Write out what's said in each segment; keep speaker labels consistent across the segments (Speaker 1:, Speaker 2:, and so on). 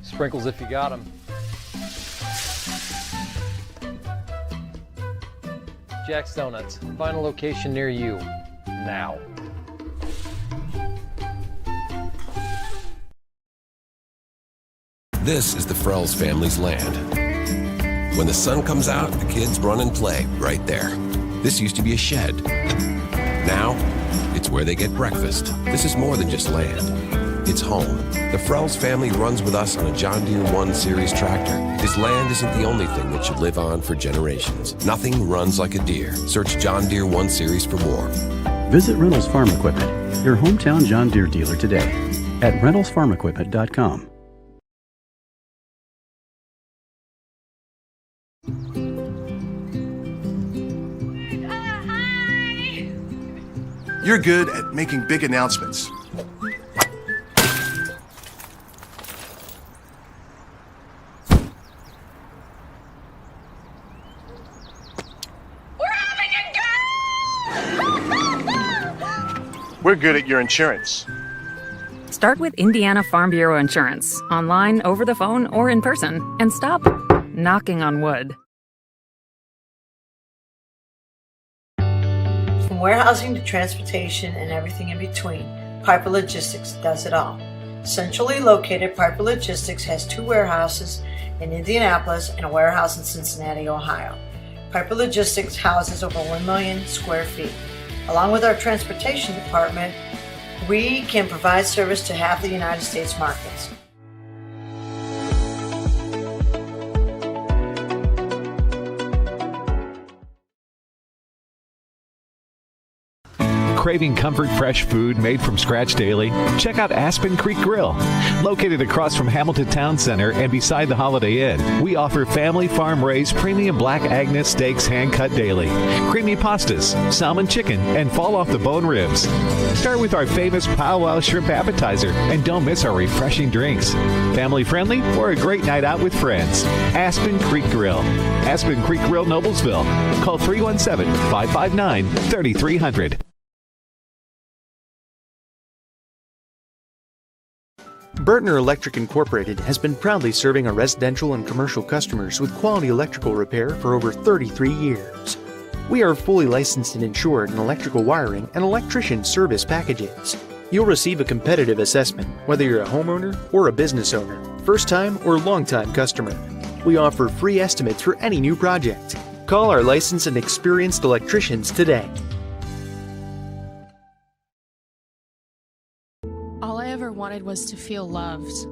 Speaker 1: Sprinkles if you got them. Jack's Donuts. Find a location near you now.
Speaker 2: This is the Frells family's land. When the sun comes out, the kids run and play right there. This used to be a shed. Now, it's where they get breakfast. This is more than just land. It's home. The Frells family runs with us on a John Deere 1 Series tractor. His land isn't the only thing that should live on for generations. Nothing runs like a Deere. Search John Deere 1 Series for more.
Speaker 3: Visit Reynolds Farm Equipment, your hometown John Deere dealer today at reynoldsfarmequipment.com.
Speaker 4: Hi!
Speaker 5: You're good at making big announcements. We're good at your insurance.
Speaker 6: Start with Indiana Farm Bureau Insurance, online, over the phone, or in person, and stop knocking on wood.
Speaker 7: From warehousing to transportation and everything in between, Piper Logistics does it all. Centrally located, Piper Logistics has 2 warehouses in Indianapolis and a warehouse in Cincinnati, Ohio. Piper Logistics houses over 1 million square feet. Along with our transportation department, we can provide service to half the United States markets.
Speaker 8: Craving comfort fresh food made from scratch daily? Check out Aspen Creek Grill. Located across from Hamilton Town Center and beside the Holiday Inn, we offer family farm-raised premium Black Agnes steaks hand-cut daily, creamy pastas, salmon chicken, and fall-off-the-bone ribs. Start with our famous powwow shrimp appetizer, and don't miss our refreshing drinks. Family-friendly or a great night out with friends. Aspen Creek Grill. Aspen Creek Grill, Noblesville. Call 317-559-3300.
Speaker 9: Burtner Electric Incorporated has been proudly serving our residential and commercial customers with quality electrical repair for over 33 years. We are fully licensed and insured in electrical wiring and electrician service packages. You'll receive a competitive assessment whether you're a homeowner or a business owner, first-time or long-time customer. We offer free estimates for any new project. Call our licensed and experienced electricians today.
Speaker 10: All I ever wanted was to feel loved.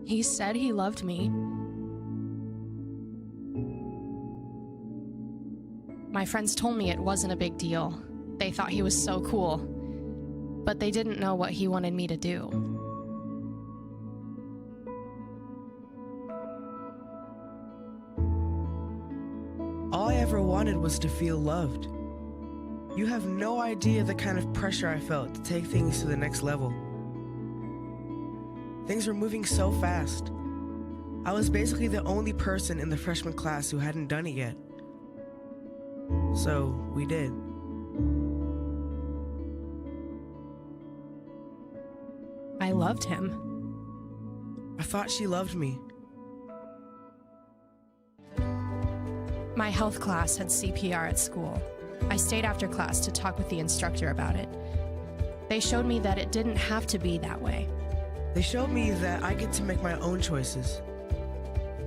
Speaker 10: He said he loved me. My friends told me it wasn't a big deal. They thought he was so cool. But they didn't know what he wanted me to do.
Speaker 11: All I ever wanted was to feel loved. You have no idea the kind of pressure I felt to take things to the next level. Things were moving so fast. I was basically the only person in the freshman class who hadn't done it yet. So we did.
Speaker 10: I loved him.
Speaker 11: I thought she loved me.
Speaker 10: My health class had CPR at school. I stayed after class to talk with the instructor about it. They showed me that it didn't have to be that way.
Speaker 11: They showed me that I get to make my own choices.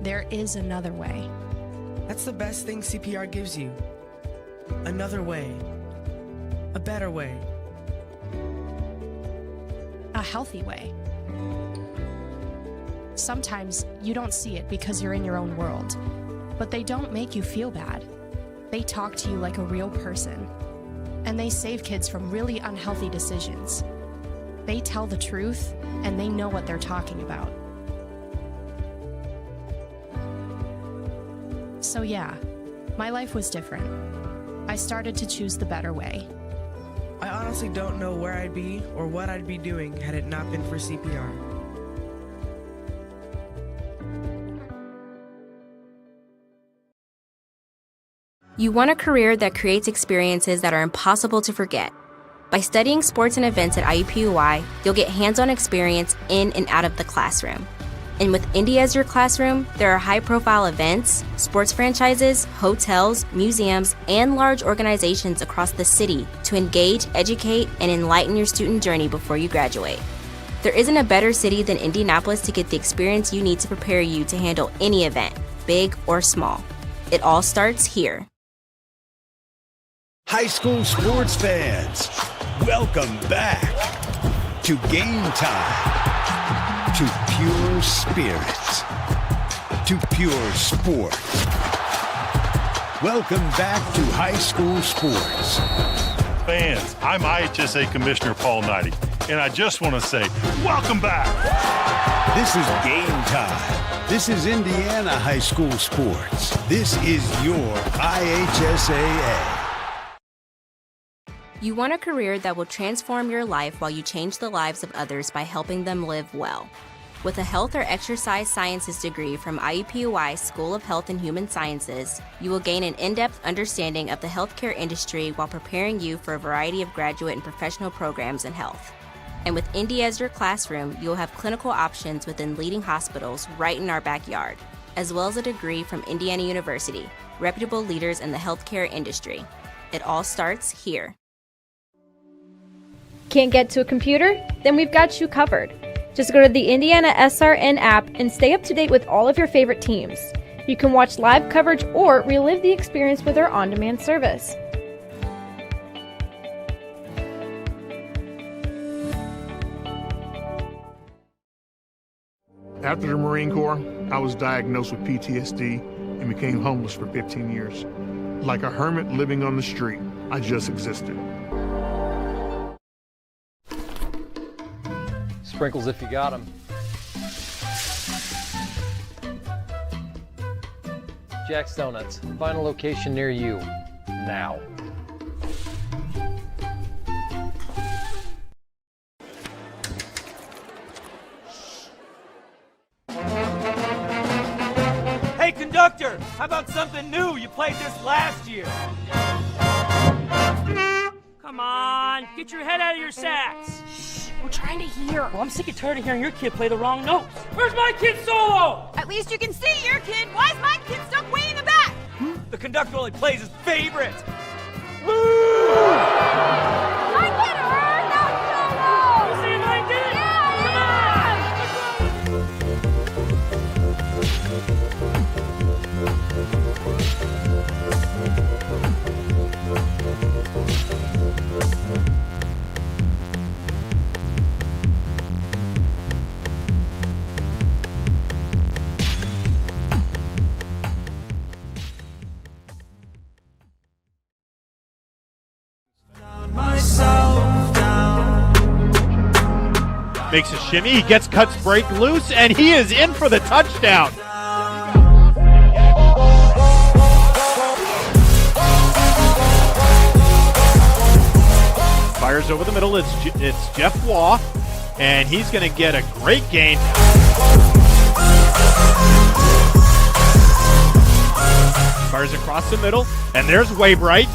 Speaker 10: There is another way.
Speaker 11: That's the best thing CPR gives you. Another way. A better way.
Speaker 10: A healthy way. Sometimes you don't see it because you're in your own world, but they don't make you feel bad. They talk to you like a real person, and they save kids from really unhealthy decisions. They tell the truth, and they know what they're talking about. So yeah, my life was different. I started to choose the better way.
Speaker 11: I honestly don't know where I'd be or what I'd be doing had it not been for CPR.
Speaker 4: You want a career that creates experiences that are impossible to forget. By studying sports and events at IUPUI, you'll get hands-on experience in and out of the classroom. And with Indy as your classroom, there are high-profile events, sports franchises, hotels, museums, and large organizations across the city to engage, educate, and enlighten your student journey before you graduate. There isn't a better city than Indianapolis to get the experience you need to prepare you to handle any event, big or small. It all starts here.
Speaker 12: High school sports fans, welcome back to Game Time, to pure spirits, to pure sport. Welcome back to high school sports.
Speaker 5: Fans, I'm IHSAA Commissioner Paul Knighty, and I just want to say, welcome back.
Speaker 12: This is Game Time. This is Indiana high school sports. This is your IHSAA.
Speaker 4: You want a career that will transform your life while you change the lives of others by helping them live well. With a health or exercise sciences degree from IUPUI School of Health and Human Sciences, you will gain an in-depth understanding of the healthcare industry while preparing you for a variety of graduate and professional programs in health. And with Indy as your classroom, you will have clinical options within leading hospitals right in our backyard, as well as a degree from Indiana University, reputable leaders in the healthcare industry. It all starts here.
Speaker 13: Can't get to a computer? Then we've got you covered. Just go to the IndianaSRN app and stay up to date with all of your favorite teams. You can watch live coverage or relive the experience with our on-demand service.
Speaker 14: After the Marine Corps, I was diagnosed with PTSD and became homeless for 15 years. Like a hermit living on the street, I just existed.
Speaker 1: Sprinkles if you got them. Jack's Donuts, find a location near you, now.
Speaker 15: Hey conductor, how about something new? You played this last year.
Speaker 16: Come on, get your head out of your sacks.
Speaker 17: We're trying to hear.
Speaker 16: Well, I'm sick and tired of hearing your kid play the wrong notes. Where's my kid solo?
Speaker 17: At least you can see your kid. Why is my kid stuck way in the back?
Speaker 15: The conductor only plays his favorite.
Speaker 17: I get her, not solo.
Speaker 16: You see if I did it?
Speaker 18: Makes a shimmy, he gets cuts break loose, and he is in for the touchdown. Fires over the middle, it's Jeff Waugh, and he's going to get a great gain. Fires across the middle, and there's Waybright.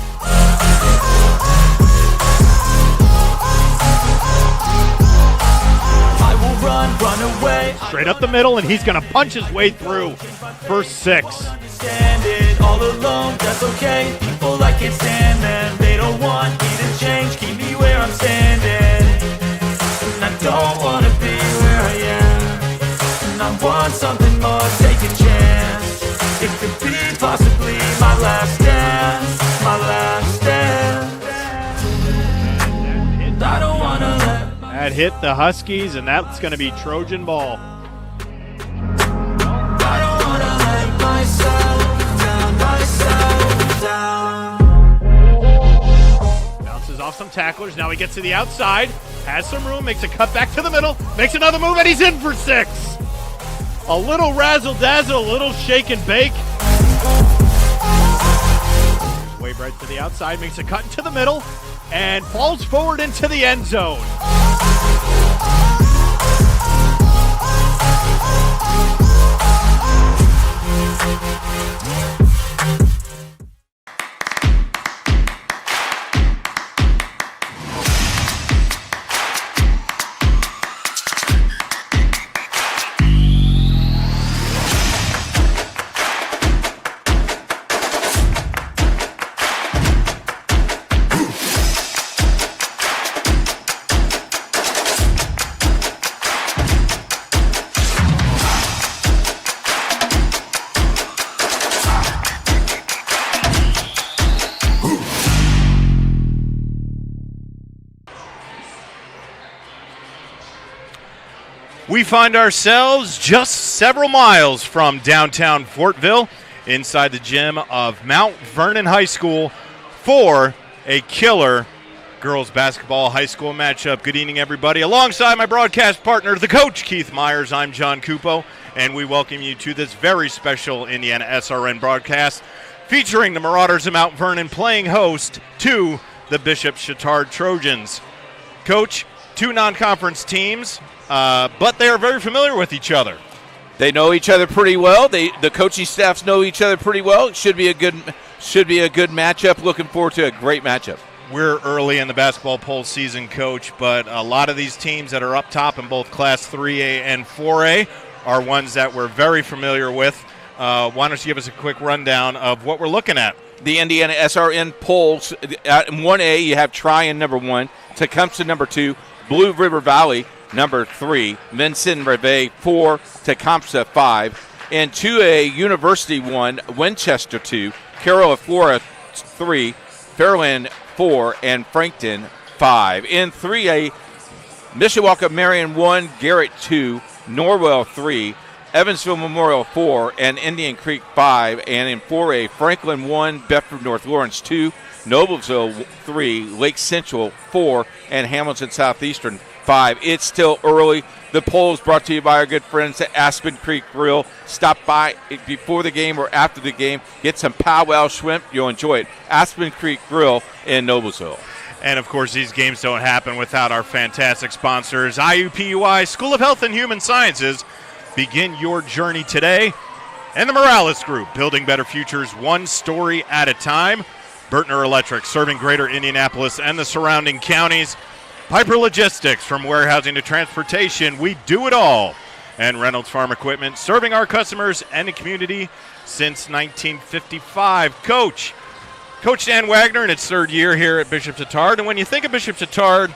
Speaker 18: Straight up the middle, and he's going to punch his way through for 6.
Speaker 15: All alone, that's okay. People I can't stand them. They don't want me to change. Keep me where I'm standing. And I don't want to be where I am. And I want something more. Take a chance. It could be possibly my last dance. My last dance. I don't want to let
Speaker 18: That hit the Huskies, and that's going to be Trojan ball. Bounces off some tacklers. Now he gets to the outside, has some room, makes a cut back to the middle, makes another move, and he's in for 6. A little razzle-dazzle, a little shake and bake. Wave right to the outside, makes a cut into the middle, and falls forward into the end zone. We find ourselves just several miles from downtown Fortville, inside the gym of Mount Vernon High School for a killer girls basketball high school matchup. Good evening, everybody. Alongside my broadcast partner, the coach, Keith Myers, I'm John Cupo, and we welcome you to this very special IndianaSRN broadcast featuring the Marauders of Mount Vernon playing host to the Bishop Chatard Trojans. Coach, two non-conference teams, but they are very familiar with each other.
Speaker 19: They know each other pretty well. The coaching staffs know each other pretty well. It should be a good matchup. Looking forward to a great matchup.
Speaker 18: We're early in the basketball poll season, Coach, but a lot of these teams that are up top in both Class 3A and 4A are ones that we're very familiar with. Why don't you give us a quick rundown of what we're looking at?
Speaker 19: The IndianaSRN polls, at 1A, you have Tryon number 1, Tecumseh number 2, Blue River Valley number 3, Vincent Reve 4, Tecumseh 5. In 2A, University 1, Winchester 2, Carroll Flora 3, Fairland 4, and Frankton 5. In 3A, Mishawaka Marion 1, Garrett 2, Norwell 3, Evansville Memorial 4, and Indian Creek 5. And in 4A, Franklin 1, Bedford North Lawrence 2, Noblesville 3, Lake Central 4, and Hamilton Southeastern 5. It's still early. The poll is brought to you by our good friends at Aspen Creek Grill. Stop by before the game or after the game. Get some powwow shrimp. You'll enjoy it. Aspen Creek Grill in Noblesville.
Speaker 18: And, of course, these games don't happen without our fantastic sponsors. IUPUI School of Health and Human Sciences. Begin your journey today. And the Morales Group, building better futures one story at a time. Bertner Electric, serving greater Indianapolis and the surrounding counties. Piper Logistics, from warehousing to transportation, we do it all. And Reynolds Farm Equipment, serving our customers and the community since 1955. Coach Dan Wagner in its third year here at Bishop Chatard. And when you think of Bishop Chatard,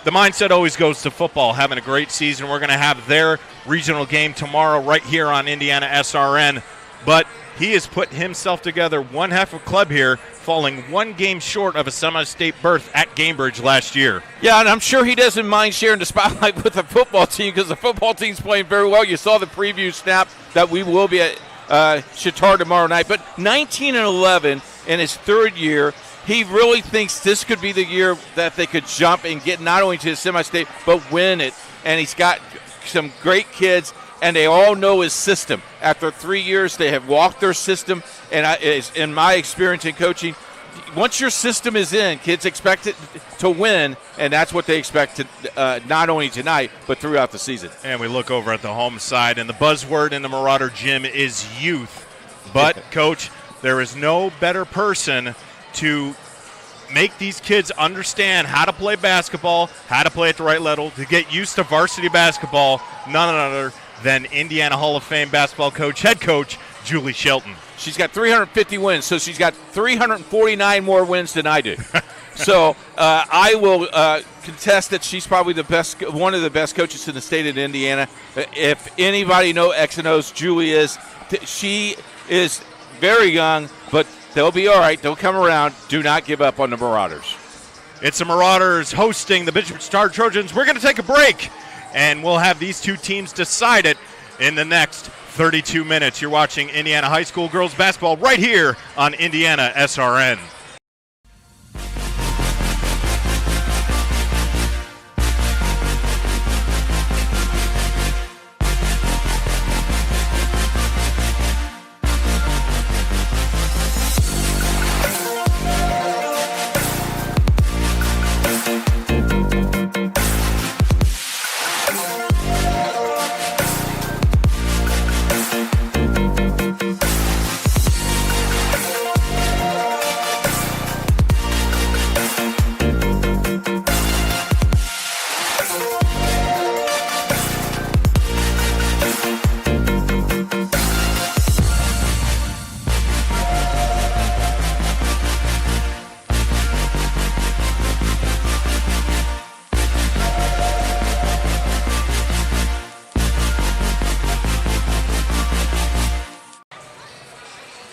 Speaker 18: the mindset always goes to football, having a great season. We're going to have their regional game tomorrow right here on IndianaSRN. But he has put himself together one half of club here, falling one game short of a semi-state berth at Cambridge last year.
Speaker 19: Yeah, and I'm sure he doesn't mind sharing the spotlight with the football team because the football team's playing very well. You saw the preview snap that we will be at Chatard tomorrow night. But 19-11 in his third year, he really thinks this could be the year that they could jump and get not only to the semi-state but win it. And he's got some great kids, and they all know his system. After 3 years, they have walked their system. And in my experience in coaching, once your system is in, kids expect it to win, and that's what they expect to, not only tonight but throughout the season.
Speaker 18: And we look over at the home side, and the buzzword in the Marauder gym is youth. But, Coach, there is no better person to make these kids understand how to play basketball, how to play at the right level, to get used to varsity basketball, none other than Indiana Hall of Fame basketball coach, head coach, Julie Shelton.
Speaker 19: She's got 350 wins, so she's got 349 more wins than I do. So I will contest that she's probably one of the best coaches in the state of Indiana. If anybody knows Julie is, she is very young, but they'll be all right. They'll come around. Do not give up on the Marauders.
Speaker 18: It's the Marauders hosting the Bishop Chatard Trojans. We're going to take a break, and we'll have these two teams decide it in the next 32 minutes. You're watching Indiana High School girls basketball right here on Indiana SRN.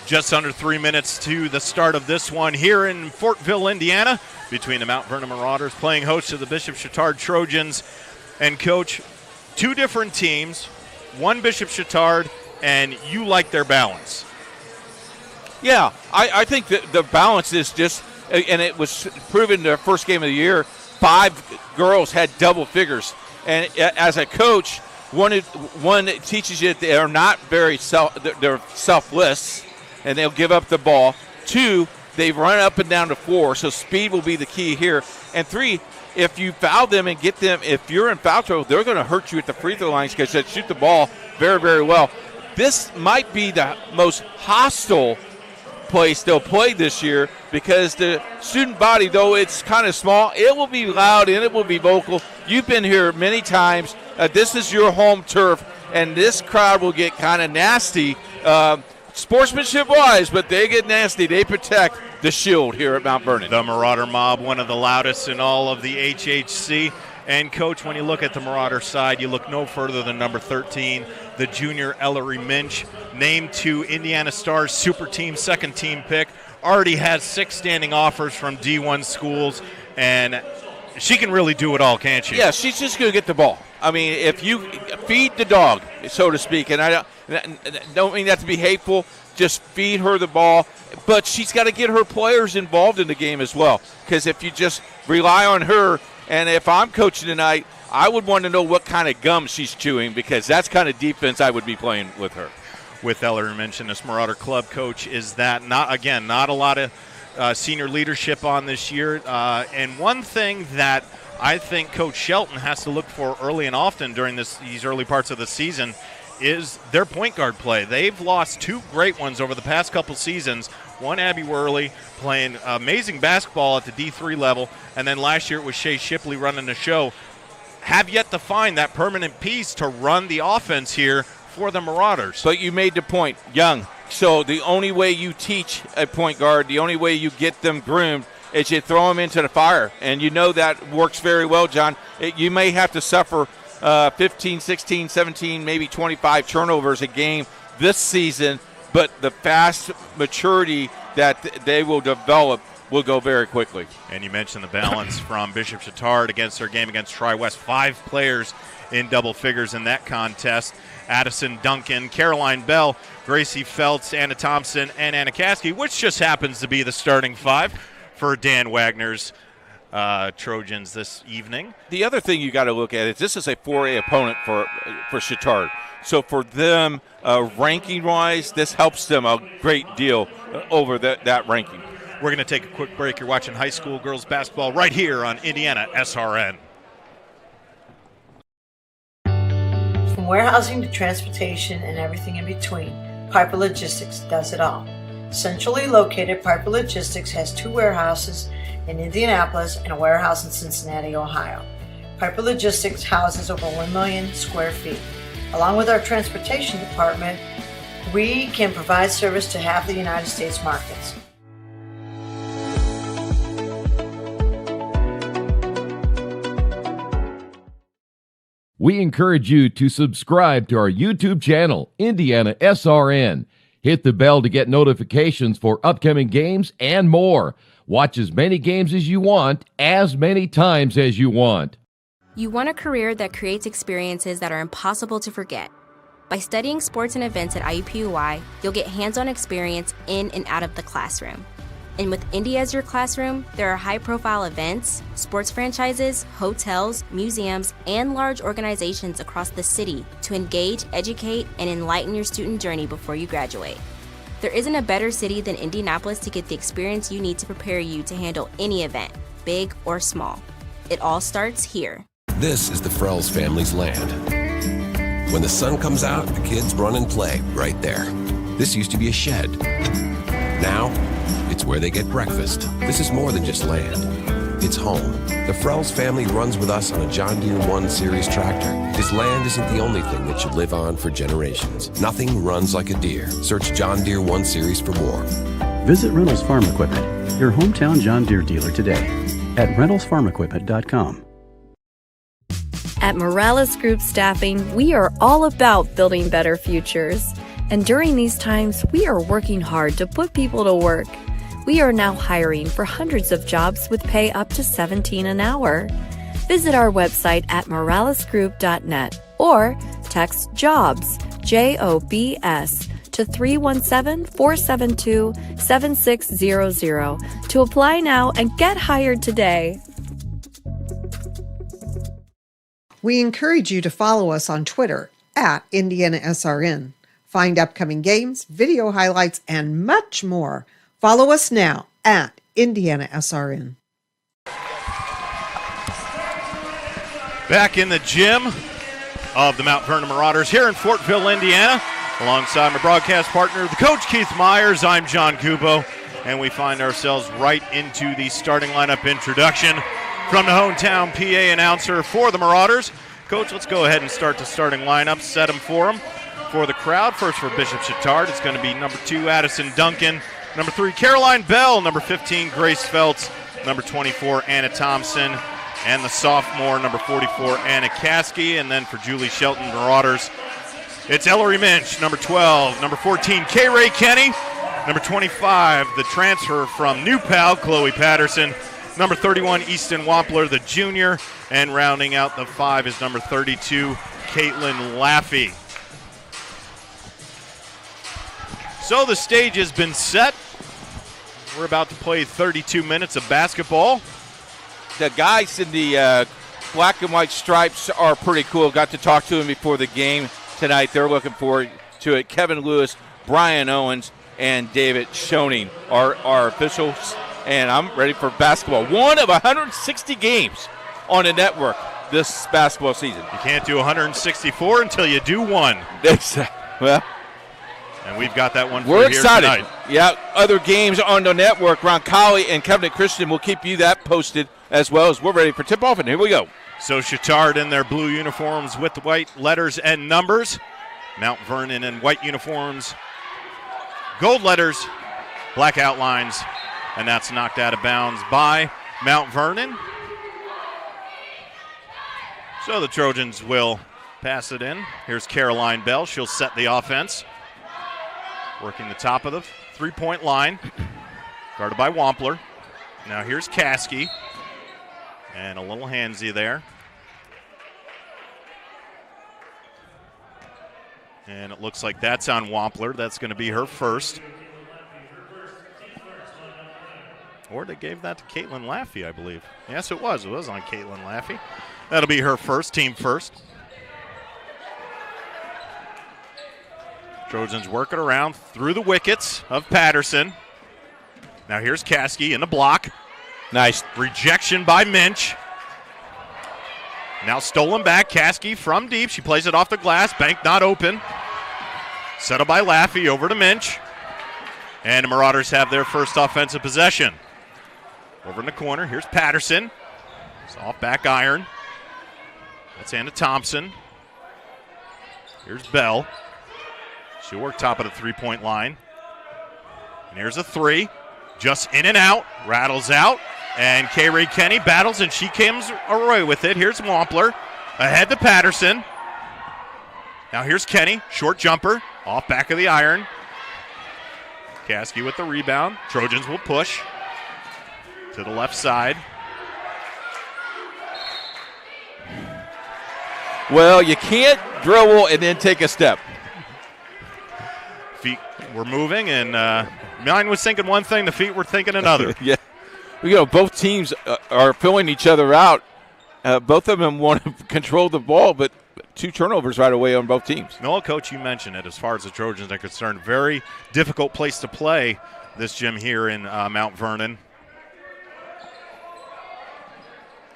Speaker 18: Just under 3 minutes to the start of this one here in Fortville, Indiana, between the Mount Vernon Marauders playing host to the Bishop Chatard Trojans. And, Coach, two different teams, one Bishop Chatard, and you like their balance.
Speaker 19: Yeah, I think that the balance is just, and it was proven their first game of the year, 5 girls had double figures. And as a coach, one teaches you that they're not very they're selfless, and they'll give up the ball. 2, they run up and down the floor, so speed will be the key here. And 3, if you foul them and get them, if you're in foul trouble, they're going to hurt you at the free throw lines because they shoot the ball very, very well. This might be the most hostile place they'll play this year because the student body, though it's kind of small, it will be loud and it will be vocal. You've been here many times. This is your home turf, and this crowd will get kind of nasty. Sportsmanship-wise, but they get nasty. They protect the shield here at Mount Vernon.
Speaker 18: The Marauder Mob, one of the loudest in all of the HHC. And, Coach, when you look at the Marauder side, you look no further than number 13, the junior Ellery Minch, named to Indiana Stars Super Team, second team pick, already has 6 standing offers from D1 schools, and she can really do it all, can't she?
Speaker 19: Yeah, she's just going to get the ball. I mean, if you feed the dog, so to speak, and I don't mean that to be hateful, just feed her the ball. But she's got to get her players involved in the game as well, because if you just rely on her, and if I'm coaching tonight, I would want to know what kind of gum she's chewing, because that's kind of defense I would be playing with her.
Speaker 18: With Ellery mentioned, this Marauder club coach is that not a lot of senior leadership on this year. And one thing that I think Coach Shelton has to look for early and often during these early parts of the season is their point guard play. They've lost 2 great ones over the past couple seasons. One, Abby Worley, playing amazing basketball at the D3 level, and then last year it was Shay Shipley running the show. Have yet to find that permanent piece to run the offense here for the Marauders.
Speaker 19: But you made the point, young. So the only way you teach a point guard, the only way you get them groomed, is you throw them into the fire. And you know that works very well, John. You may have to suffer 15, 16, 17, maybe 25 turnovers a game this season, but the fast maturity that they will develop will go very quickly.
Speaker 18: And you mentioned the balance from Bishop Chatard against their game against Tri-West. 5 players in double figures in that contest. Addison Duncan, Caroline Bell, Gracie Feltz, Anna Thompson, and Anna Caskey, which just happens to be the starting 5 for Dan Wagner's Trojans this evening.
Speaker 19: The other thing you got to look at is this is a 4A opponent for Chatard. So for them, ranking-wise, this helps them a great deal over that ranking.
Speaker 18: We're going to take a quick break. You're watching high school girls basketball right here on Indiana SRN.
Speaker 7: From warehousing to transportation and everything in between, Piper Logistics does it all. Centrally located, Piper Logistics has 2 warehouses in Indianapolis and a warehouse in Cincinnati, Ohio. Piper Logistics houses over 1 million square feet. Along with our transportation department, we can provide service to half the United States markets.
Speaker 20: We encourage you to subscribe to our YouTube channel, IndianaSRN. Hit the bell to get notifications for upcoming games and more. Watch as many games as you want, as many times as you want.
Speaker 4: You want a career that creates experiences that are impossible to forget. By studying sports and events at IUPUI, you'll get hands-on experience in and out of the classroom. And with Indy as your classroom, there are high-profile events, sports franchises, hotels, museums, and large organizations across the city to engage, educate, and enlighten your student journey before you graduate. There isn't a better city than Indianapolis to get the experience you need to prepare you to handle any event, big or small. It all starts here.
Speaker 2: This is the Frells family's land. When the sun comes out, the kids run and play right there. This used to be a shed. Now, it's where they get breakfast. This is more than just land. It's home. The Frells family runs with us on a John Deere 1 Series tractor. His land isn't the only thing that should live on for generations. Nothing runs like a deer. Search John Deere 1 Series for more.
Speaker 3: Visit Reynolds Farm Equipment, your hometown John Deere dealer today at reynoldsfarmequipment.com.
Speaker 21: At Morales Group Staffing, we are all about building better futures. And during these times, we are working hard to put people to work. We are now hiring for hundreds of jobs with pay up to $17 an hour. Visit our website at moralesgroup.net or text JOBS, JOBS, to 317-472-7600 to apply now and get hired today.
Speaker 22: We encourage you to follow us on Twitter at IndianaSRN. Find upcoming games, video highlights, and much more. Follow us now at IndianaSRN.
Speaker 18: Back in the gym of the Mount Vernon Marauders here in Fortville, Indiana. Alongside my broadcast partner, the coach Keith Myers, I'm John Kubo, and we find ourselves right into the starting lineup introduction from the hometown PA announcer for the Marauders. Coach, let's go ahead and start the starting lineup, set them for them. For the crowd, first for Bishop Chatard, it's going to be number 2, Addison Duncan, number 3, Caroline Bell, number 15, Grace Feltz, number 24, Anna Thompson, and the sophomore, number 44, Anna Caskey. And then for Julie Shelton Marauders, it's Ellery Minch, number 12, number 14, K. Ray Kenny, number 25, the transfer from New Pal, Chloe Patterson, number 31, Easton Wampler, the junior, and rounding out the 5 is number 32, Caitlin Laffey. So the stage has been set. We're about to play 32 minutes of basketball.
Speaker 19: The guys in the black and white stripes are pretty cool. Got to talk to them before the game tonight. They're looking forward to it. Kevin Lewis, Brian Owens, and David Schoening are our officials. And I'm ready for basketball. One of 160 games on the network this basketball season.
Speaker 18: You can't do 164 until you do one.
Speaker 19: Well,
Speaker 18: and we've got that one for
Speaker 19: we're
Speaker 18: here
Speaker 19: excited.
Speaker 18: Tonight.
Speaker 19: Yeah, other games on the network. Roncalli and Covenant Christian will keep you that posted as well as we're ready for tip-off, and here we go.
Speaker 18: So Chatard in their blue uniforms with the white letters and numbers. Mount Vernon in white uniforms, gold letters, black outlines, and that's knocked out of bounds by Mount Vernon. So the Trojans will pass it in. Here's Caroline Bell. She'll set the offense. Working the top of the three-point line. Guarded by Wampler. Now here's Caskey. And a little handsy there. And it looks like that's on Wampler. That's going to be her first. Or they gave that to Caitlin Laffey, I believe. Yes, it was. It was on Caitlin Laffey. That'll be her first, team first. Trojans working around through the wickets of Patterson. Now here's Caskey in the block.
Speaker 19: Nice.
Speaker 18: Rejection by Minch. Now stolen back, Caskey from deep. She plays it off the glass. Bank not open. Set up by Laffey over to Minch. And the Marauders have their first offensive possession. Over in the corner, here's Patterson. It's off back iron. That's Anna Thompson. Here's Bell. She'll work top of the three-point line. And here's a three. Just in and out. Rattles out. And K-Ray Kenny battles, and she comes away with it. Here's Wampler. Ahead to Patterson. Now here's Kenny. Short jumper. Off back of the iron. Caskey with the rebound. Trojans will push to the left side.
Speaker 19: Well, you can't dribble and then take a step.
Speaker 18: Feet were moving, and mine was thinking one thing, the feet were thinking another.
Speaker 19: Yeah. Both teams are filling each other out. Both of them want to control the ball, but 2 turnovers right away on both teams.
Speaker 18: No, Coach, you mentioned it as far as the Trojans are concerned. Very difficult place to play this gym here in Mount Vernon.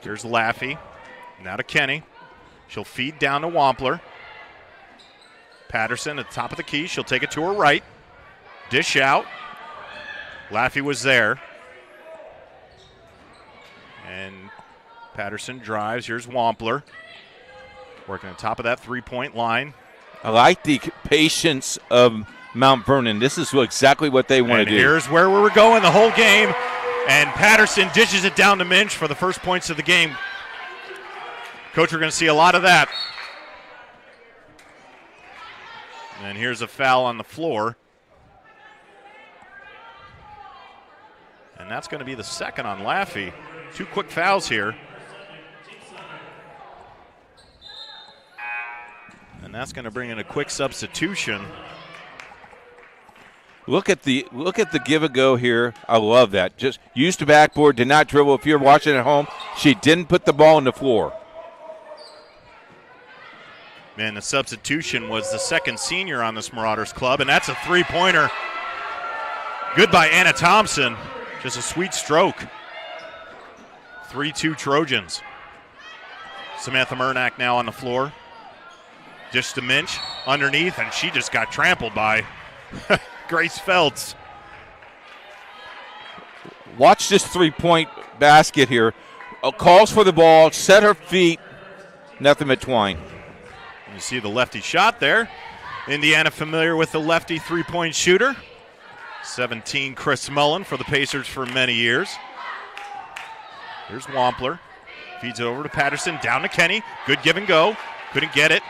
Speaker 18: Here's Laffey. Now to Kenny. She'll feed down to Wampler. Patterson at the top of the key. She'll take it to her right. Dish out. Laffey was there. And Patterson drives. Here's Wampler. Working on top of that three-point line.
Speaker 19: I like the patience of Mount Vernon. This is exactly what they want to do.
Speaker 18: Here's where we were going the whole game. And Patterson dishes it down to Minch for the first points of the game. Coach, we're going to see a lot of that. And here's a foul on the floor. And that's going to be the second on Laffey. 2 quick fouls here. And that's going to bring in a quick substitution.
Speaker 19: Look at the give and go here. I love that. Just used the backboard, did not dribble. If you're watching at home, she didn't put the ball on the floor.
Speaker 18: Man, the substitution was the second senior on this Marauders club, and that's a three-pointer. Good by Anna Thompson. Just a sweet stroke. 3-2 Trojans. Samantha Murnack now on the floor. Dish to Minch underneath, and she just got trampled by Grace Feltz.
Speaker 19: Watch this three-point basket here. Calls for the ball, set her feet, nothing but twine.
Speaker 18: You see the lefty shot there. Indiana familiar with the lefty three-point shooter. 17, Chris Mullen for the Pacers for many years. Here's Wampler. Feeds it over to Patterson, down to Kenny. Good give and go. Couldn't get it.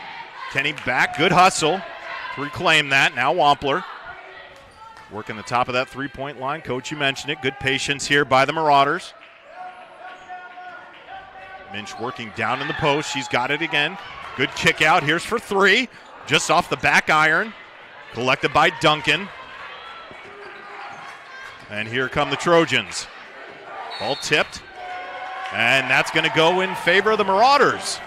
Speaker 18: Kenny back, good hustle. Reclaim that, now Wampler. Working the top of that three-point line. Coach, you mentioned it. Good patience here by the Marauders. Minch working down in the post. She's got it again. Good kick out. Here's for three. Just off the back iron. Collected by Duncan. And here come the Trojans. Ball tipped. And that's going to go in favor of the Marauders.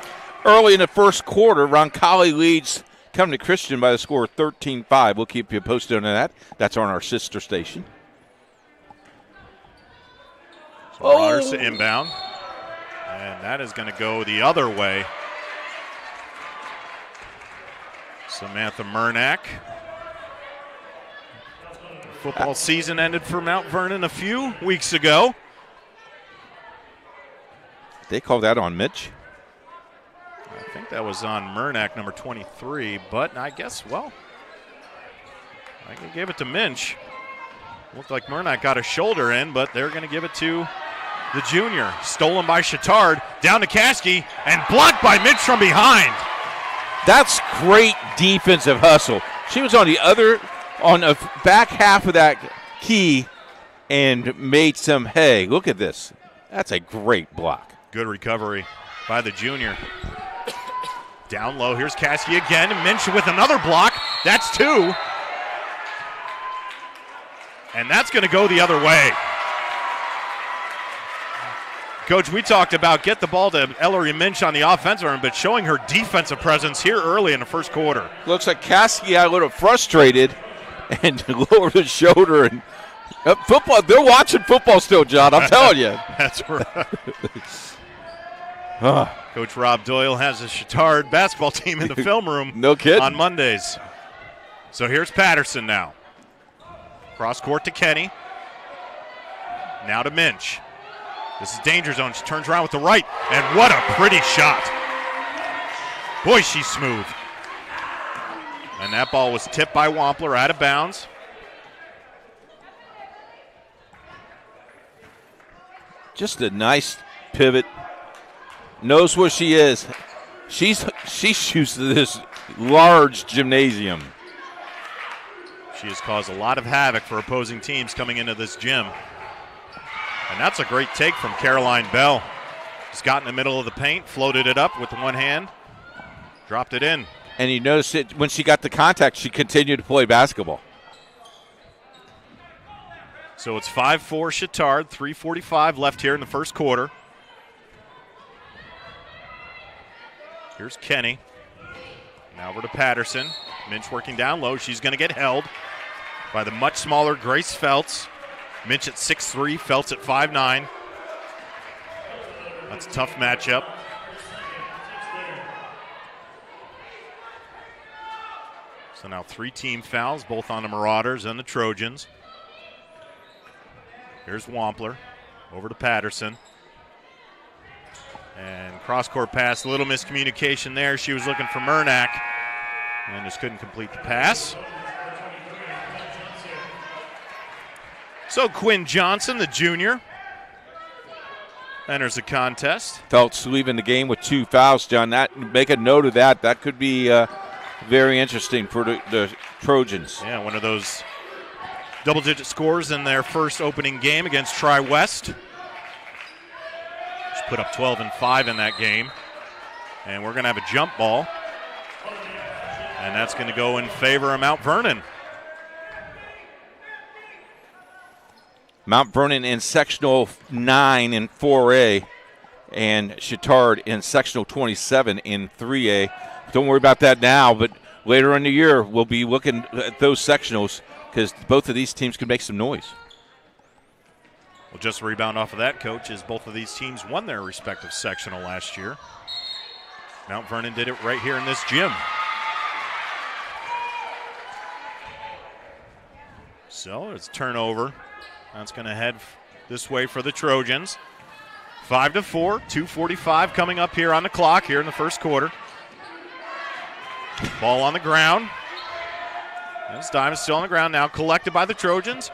Speaker 19: Early in the first quarter, Roncalli leads Come to Christian by the score of 13-5. We'll keep you posted on that. That's on our sister station.
Speaker 18: So Marauders to inbound. And that is going to go the other way. Samantha Murnack. Football season ended for Mount Vernon a few weeks ago.
Speaker 19: They called that on Mitch.
Speaker 18: I think that was on Murnack, number 23, but I guess, well, I gave it to Minch. Looked like Murnack got a shoulder in, but they're going to give it to the junior. Stolen by Chatard, down to Caskey, and blocked by Minch from behind.
Speaker 19: That's great defensive hustle. She was on the back half of that key and made some hay. Look at this. That's a great block.
Speaker 18: Good recovery by the junior. Down low, here's Caskey again. Minch with another block. That's two. And that's going to go the other way. Coach, we talked about get the ball to Ellery Minch on the offensive end, but showing her defensive presence here early in the first quarter.
Speaker 19: Looks like Caskey got a little frustrated and lowered his shoulder. And football, they're watching football still, John. I'm telling you.
Speaker 18: That's right. Coach Rob Doyle has a Chatard basketball team in the film room.
Speaker 19: No kidding.
Speaker 18: On Mondays. So here's Patterson now. Cross court to Kenny. Now to Minch. This is danger zone. She turns around with the right. And what a pretty shot. Boy, she's smooth. And that ball was tipped by Wampler out of bounds.
Speaker 19: Just a nice pivot. Knows where she is. She shoots this large gymnasium.
Speaker 18: She has caused a lot of havoc for opposing teams coming into this gym. And that's a great take from Caroline Bell. Just got in the middle of the paint, floated it up with one hand, dropped it in.
Speaker 19: And you notice it when she got the contact, she continued to play basketball.
Speaker 18: So it's 5-4 Chatard, 3:45 left here in the first quarter. Here's Kenny. Now over to Patterson. Minch working down low. She's going to get held by the much smaller Grace Feltz. Minch at 6'3", Feltz at 5'9". That's a tough matchup. So now 3 team fouls, both on the Marauders and the Trojans. Here's Wampler. Over to Patterson. And cross-court pass, a little miscommunication there. She was looking for Murnack and just couldn't complete the pass. So Quinn Johnson, the junior, enters the contest.
Speaker 19: Feltz leaving the game with 2 fouls, John. Make a note of that. That could be very interesting for the Trojans.
Speaker 18: Yeah, one of those double-digit scores in their first opening game against Tri-West. Just put up 12 and 5 in that game. And we're going to have a jump ball. And that's going to go in favor of Mount Vernon.
Speaker 19: Mount Vernon in sectional 9 in 4A, and Chatard in sectional 27 in 3A. Don't worry about that now, but later in the year we'll be looking at those sectionals because both of these teams can make some noise.
Speaker 18: Well, just a rebound off of that, Coach, is both of these teams won their respective sectional last year. Mount Vernon did it right here in this gym. So it's turnover. That's going to head this way for the Trojans. 5-4, 2:45 coming up here on the clock here in the first quarter. Ball on the ground. This dime is still on the ground now, collected by the Trojans.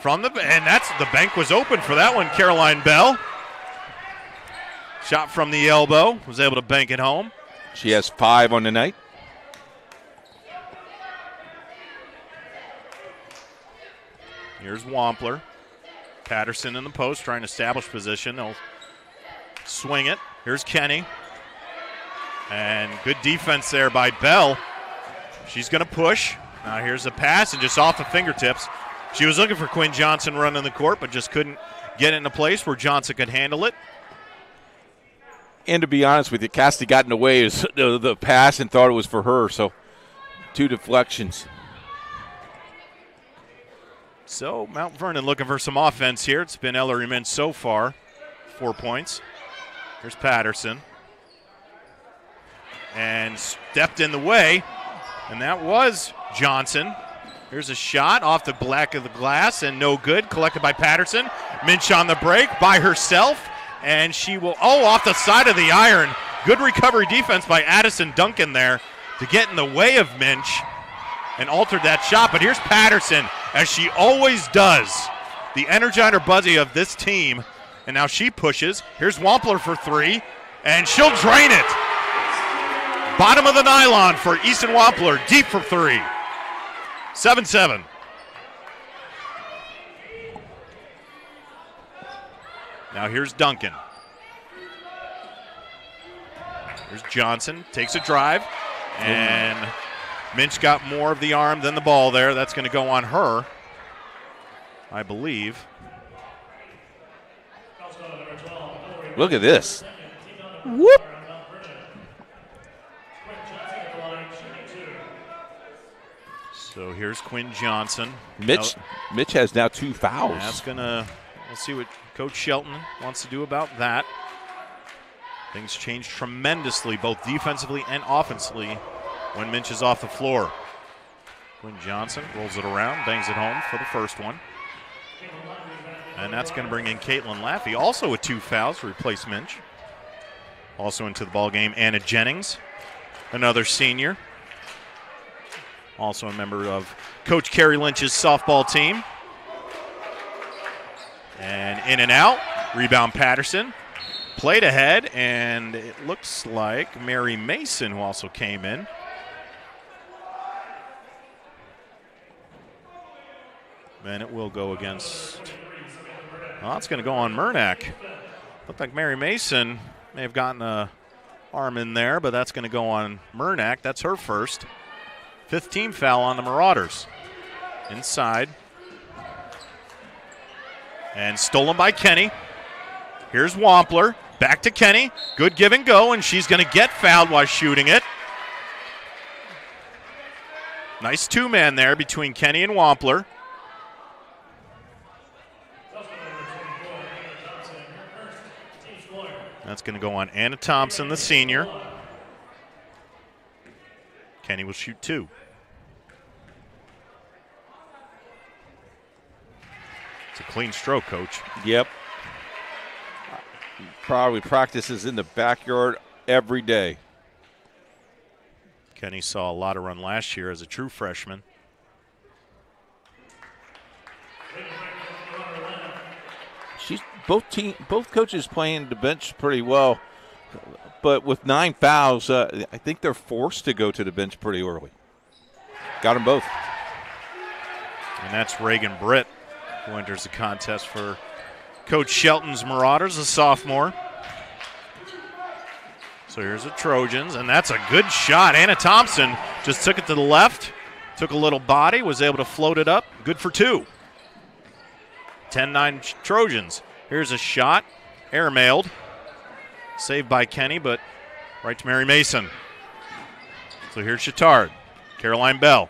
Speaker 18: And the bank was open for that one, Caroline Bell. Shot from the elbow, was able to bank it home.
Speaker 19: She has 5 on the night.
Speaker 18: Here's Wampler. Patterson in the post trying to establish position. They'll swing it. Here's Kenny. And good defense there by Bell. She's going to push. Now here's a pass and just off the fingertips. She was looking for Quinn Johnson running the court, but just couldn't get it in a place where Johnson could handle it.
Speaker 19: And to be honest with you, Cassidy got in the way of the pass and thought it was for her, so 2 deflections.
Speaker 18: So Mount Vernon looking for some offense here. It's been Ellery Minch so far. 4 points. Here's Patterson. And stepped in the way, and that was Johnson. Here's a shot off the back of the glass and no good. Collected by Patterson. Minch on the break by herself, and she will, off the side of the iron. Good recovery defense by Addison Duncan there to get in the way of Minch and altered that shot. But here's Patterson, as she always does, the Energizer Buzzy of this team. And now she pushes. Here's Wampler for 3, and she'll drain it. Bottom of the nylon for Easton Wampler, deep for 3. 7-7. Now here's Duncan. Here's Johnson, takes a drive, and Minch got more of the arm than the ball there. That's going to go on her, I believe.
Speaker 19: Look at this. Whoop.
Speaker 18: So here's Quinn Johnson.
Speaker 19: Mitch has now 2 fouls.
Speaker 18: That's we'll see what Coach Shelton wants to do about that. Things changed tremendously, both defensively and offensively, when Minch is off the floor. Quinn Johnson rolls it around, bangs it home for the first one. And that's going to bring in Caitlin Laffey, also with 2 fouls to replace Minch. Also into the ball game, Anna Jennings, another senior. also a member of Coach Kerry Lynch's softball team. And in and out, rebound Patterson. Played ahead, and it looks like Mary Mason, who also came in. And it will go against, well, it's going to go on Murnack. Looked like Mary Mason may have gotten a arm in there, but that's going to go on Murnack. That's her first. 5th team foul on the Marauders. Inside. And stolen by Kenny. Here's Wampler. Back to Kenny. Good give and go, and she's going to get fouled while shooting it. Nice two-man there between Kenny and Wampler. That's going to go on Anna Thompson, the senior. Kenny will shoot 2. It's a clean stroke, Coach.
Speaker 19: Yep. Probably practices in the backyard every day.
Speaker 18: Kenny saw a lot of run last year as a true freshman.
Speaker 19: Both coaches playing the bench pretty well, but with 9 fouls, I think they're forced to go to the bench pretty early. Got them both.
Speaker 18: And that's Reagan Britt, who enters the contest for Coach Shelton's Marauders, a sophomore. So here's the Trojans, and that's a good shot. Anna Thompson just took it to the left, took a little body, was able to float it up. Good for 2. 10-9 Trojans. Here's a shot, airmailed. Saved by Kenny, but right to Mary Mason. So here's Chatard, Caroline Bell.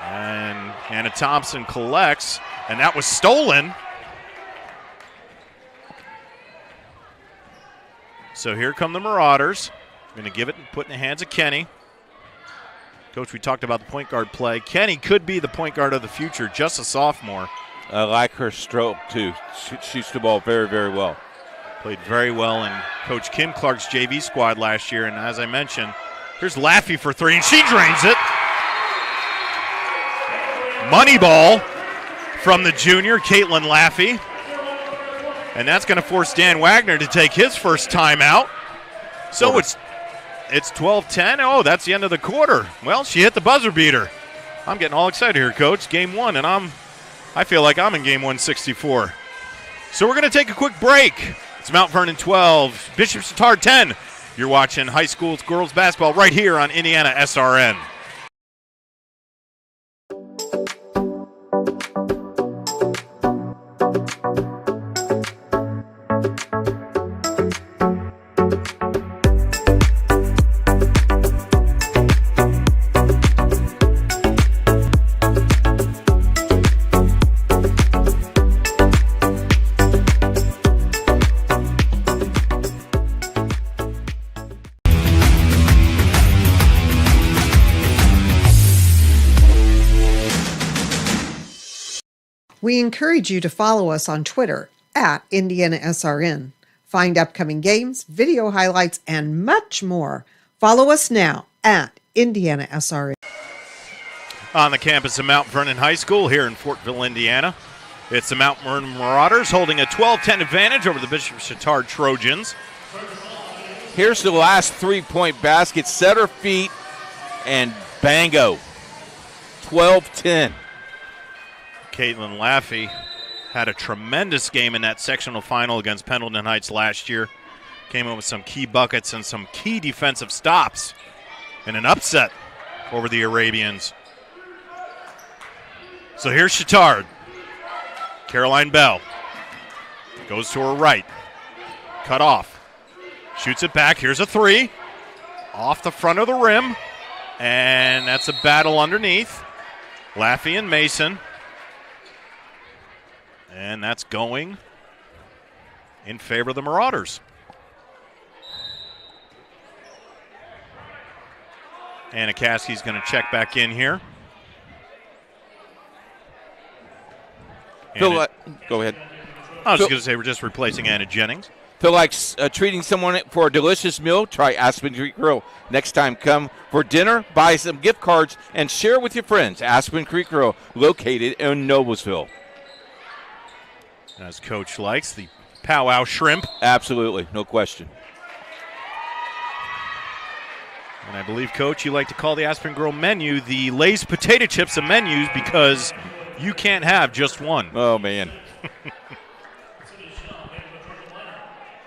Speaker 18: And Anna Thompson collects, and that was stolen. So here come the Marauders. Going to give it and put in the hands of Kenny. Coach, we talked about the point guard play. Kenny could be the point guard of the future, just a sophomore.
Speaker 19: I like her stroke, too. She shoots the ball very, very well.
Speaker 18: Played very well in Coach Kim Clark's JV squad last year. And as I mentioned, here's Laffey for 3, and she drains it. Money ball from the junior, Caitlin Laffey. And that's going to force Dan Wagner to take his first timeout. So it's 12-10. Oh, that's the end of the quarter. Well, she hit the buzzer beater. I'm getting all excited here, Coach. Game 1, and I feel like I'm in game 164. So we're going to take a quick break. It's Mount Vernon 12, Bishop Chatard 10. You're watching high school girls basketball right here on IndianaSRN.
Speaker 22: We encourage you to follow us on Twitter at IndianaSRN. Find upcoming games, video highlights, and much more. Follow us now at IndianaSRN.
Speaker 18: On the campus of Mount Vernon High School here in Fortville, Indiana, it's the Mount Vernon Marauders holding a 12-10 advantage over the Bishop Chatard Trojans.
Speaker 19: Here's the last three-point basket. Set her feet and bango. 12-10.
Speaker 18: Caitlin Laffey had a tremendous game in that sectional final against Pendleton Heights last year. Came in with some key buckets and some key defensive stops and an upset over the Arabians. So here's Chatard. Caroline Bell goes to her right. Cut off. Shoots it back. Here's a 3. Off the front of the rim. And that's a battle underneath. Laffey and Mason. And that's going in favor of the Marauders. Anna Caskey's going to check back in here.
Speaker 19: Go ahead.
Speaker 18: I was just going to say we're just replacing Anna Jennings.
Speaker 19: Feel like treating someone for a delicious meal? Try Aspen Creek Grill. Next time, come for dinner, buy some gift cards, and share with your friends. Aspen Creek Grill, located in Noblesville.
Speaker 18: As Coach likes, the powwow shrimp.
Speaker 19: Absolutely, no question.
Speaker 18: And I believe, Coach, you like to call the Aspen Grill menu the Lay's potato chips of menus because you can't have just one.
Speaker 19: Oh, man.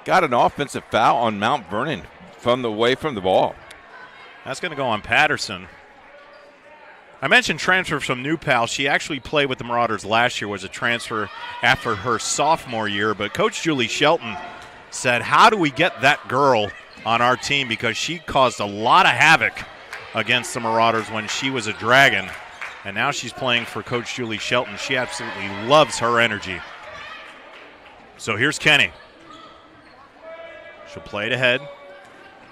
Speaker 19: Got an offensive foul on Mount Vernon from the ball.
Speaker 18: That's going to go on Patterson. I mentioned transfer from New Pal. She actually played with the Marauders last year, was a transfer after her sophomore year. But Coach Julie Shelton said, how do we get that girl on our team? Because she caused a lot of havoc against the Marauders when she was a Dragon. And now she's playing for Coach Julie Shelton. She absolutely loves her energy. So here's Kenny. She'll play it ahead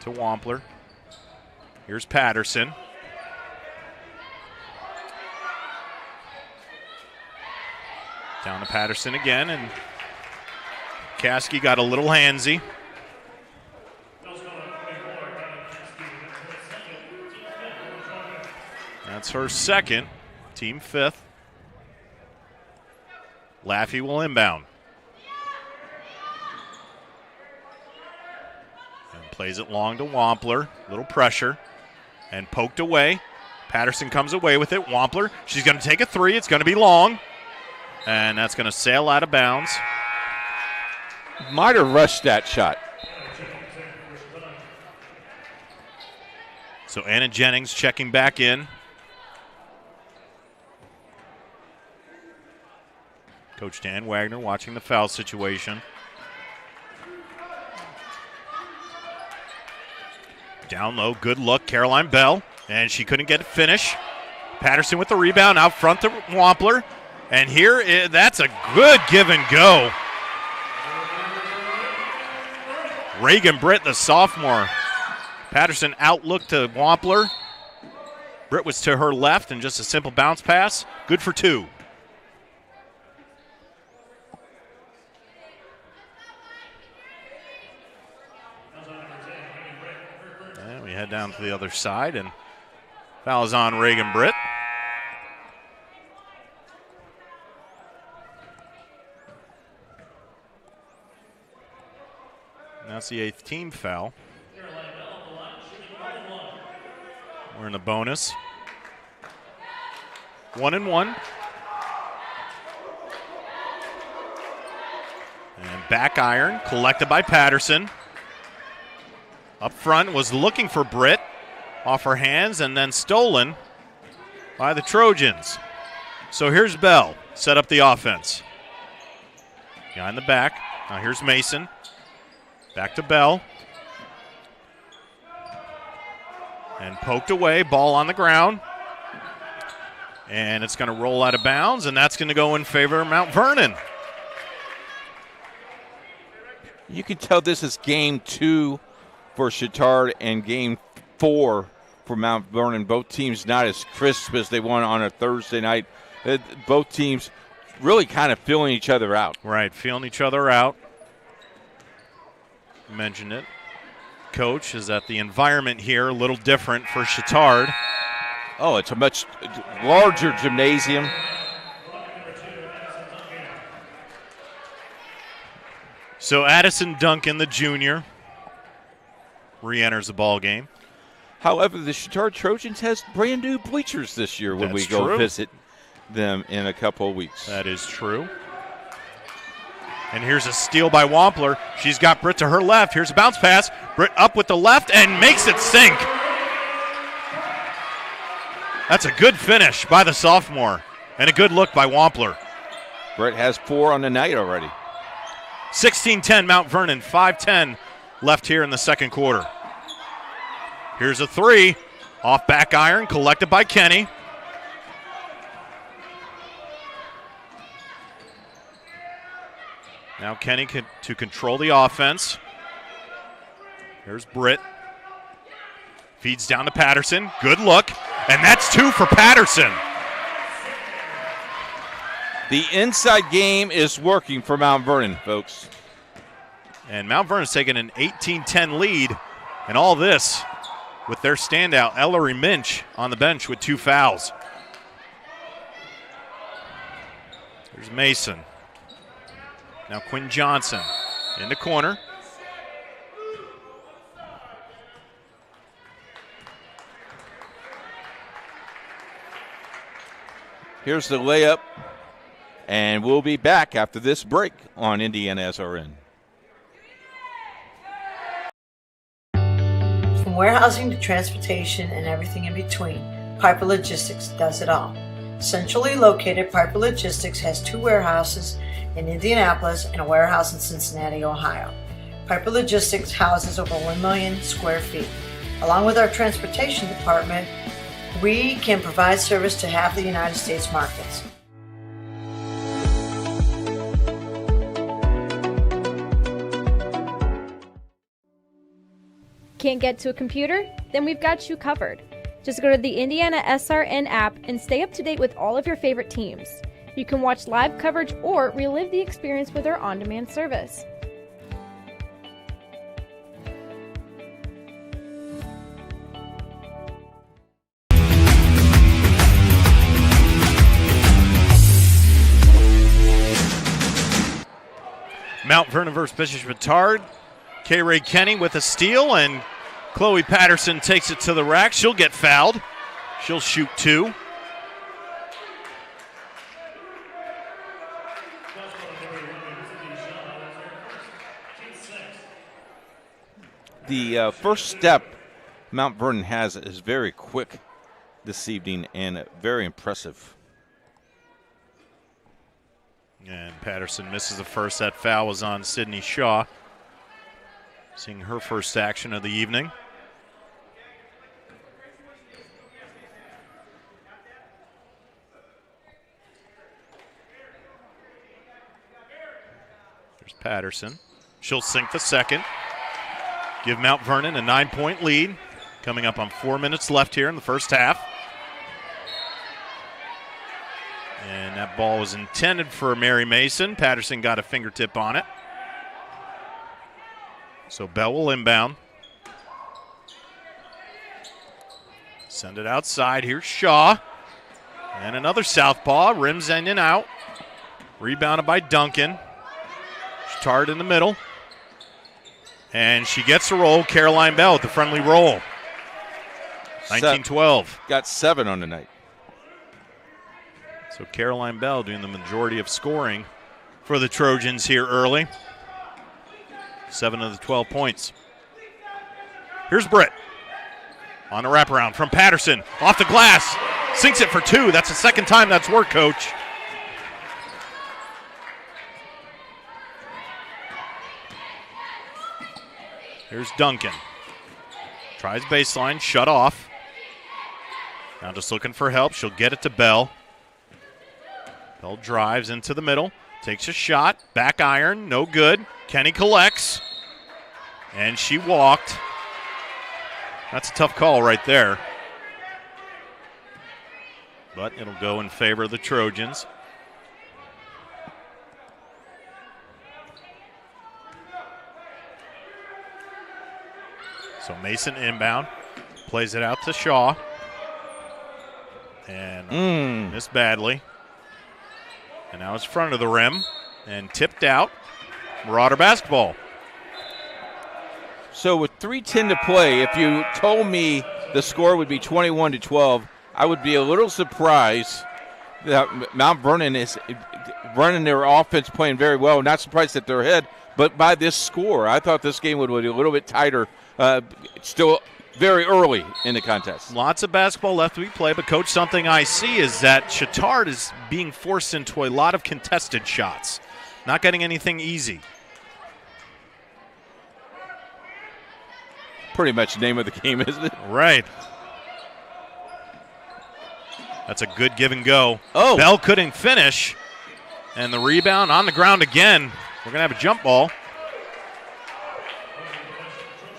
Speaker 18: to Wampler. Here's Patterson. Down to Patterson again, and Caskey got a little handsy. That's her second, team fifth. Laffey will inbound. And plays it long to Wampler. Little pressure. And poked away. Patterson comes away with it. Wampler, she's going to take a three. It's going to be long. And that's going to sail out of bounds.
Speaker 19: Might have rushed that shot.
Speaker 18: So Anna Jennings checking back in. Coach Dan Wagner watching the foul situation. Down low, good look, Caroline Bell. And she couldn't get a finish. Patterson with the rebound, out front to Wampler. And here, that's a good give and go. Reagan Britt, the sophomore. Patterson outlook to Wampler. Britt was to her left and just a simple bounce pass. Good for two. And we head down to the other side, and foul is on Reagan Britt. That's the 8th team foul. We're in the bonus. 1-1. And back iron collected by Patterson. Up front was looking for Britt. Off her hands and then stolen by the Trojans. So here's Bell. Set up the offense. Behind the back. Now here's Mason. Back to Bell. And poked away, ball on the ground. And it's going to roll out of bounds, and that's going to go in favor of Mount Vernon.
Speaker 19: You can tell this is game 2 for Chatard and game 4 for Mount Vernon. Both teams not as crisp as they won on a Thursday night. Both teams really kind of feeling each other out.
Speaker 18: Right, feeling each other out. Mentioned it. Coach, is that the environment here a little different for Chatard.
Speaker 19: Oh, it's a much larger gymnasium.
Speaker 18: So Addison Duncan, the junior, re-enters the ball game.
Speaker 19: However, the Chatard Trojans has brand new bleachers this year when we go visit them in a couple of weeks.
Speaker 18: That is true. And here's a steal by Wampler. She's got Britt to her left. Here's a bounce pass. Britt up with the left and makes it sink. That's a good finish by the sophomore. And a good look by Wampler.
Speaker 19: Britt has 4 on the night already.
Speaker 18: 16-10 Mount Vernon. 5:10 left here in the second quarter. Here's a three. Off back iron, collected by Kenny. Now Kenny to control the offense. Here's Britt. Feeds down to Patterson. Good look. And that's 2 for Patterson.
Speaker 19: The inside game is working for Mount Vernon, folks.
Speaker 18: And Mount Vernon's taking an 18-10 lead. And all this with their standout, Ellery Minch, on the bench with 2 fouls. There's Mason. Now Quinn Johnson in the corner.
Speaker 19: Here's the layup. And we'll be back after this break on IndianaSRN.
Speaker 7: From warehousing to transportation and everything in between, Piper Logistics does it all. Centrally located, Piper Logistics has 2 warehouses in Indianapolis and a warehouse in Cincinnati, Ohio. Piper Logistics houses over 1 million square feet. Along with our transportation department, we can provide service to half the United States markets.
Speaker 13: Can't get to a computer? Then we've got you covered. Just go to the IndianaSRN app and stay up to date with all of your favorite teams. You can watch live coverage or relive the experience with our on-demand service.
Speaker 18: Mount Vernon versus Bishop Chatard. K-Ray Kenny with a steal, and Chloe Patterson takes it to the rack. She'll get fouled. She'll shoot 2.
Speaker 19: The first step Mount Vernon has is very quick this evening and very impressive.
Speaker 18: And Patterson misses the first. That foul was on Sydney Shaw. Seeing her first action of the evening. There's Patterson. She'll sink the second. Give Mount Vernon a 9-point lead. Coming up on 4 minutes left here in the first half. And that ball was intended for Mary Mason. Patterson got a fingertip on it. So Bell will inbound. Send it outside. Here's Shaw. And another southpaw. Rims in and out. Rebounded by Duncan. Chatard in the middle. And she gets the roll. Caroline Bell with the friendly roll. 19-12.
Speaker 19: Got 7 on the night.
Speaker 18: So Caroline Bell doing the majority of scoring for the Trojans here early. 7 of the 12 points. Here's Britt on a wraparound from Patterson. Off the glass. Sinks it for 2. That's the second time that's worked, Coach. Here's Duncan. Tries baseline. Shut off. Now just looking for help. She'll get it to Bell. Bell drives into the middle. Takes a shot. Back iron. No good. Kenny collects. And she walked. That's a tough call right there. But it'll go in favor of the Trojans. So Mason inbound. Plays it out to Shaw. And missed badly. And now it's front of the rim. And tipped out. Marauder basketball.
Speaker 19: So with 3:10 to play, if you told me the score would be 21-12, I would be a little surprised that Mount Vernon is running their offense, playing very well. Not surprised that they're ahead, but by this score, I thought this game would be a little bit tighter. Still very early in the contest.
Speaker 18: Lots of basketball left to be played, but Coach, something I see is that Chatard is being forced into a lot of contested shots. Not getting anything easy.
Speaker 19: Pretty much the name of the game, isn't it?
Speaker 18: Right. That's a good give and go.
Speaker 19: Oh.
Speaker 18: Bell couldn't finish. And the rebound on the ground again. We're going to have a jump ball.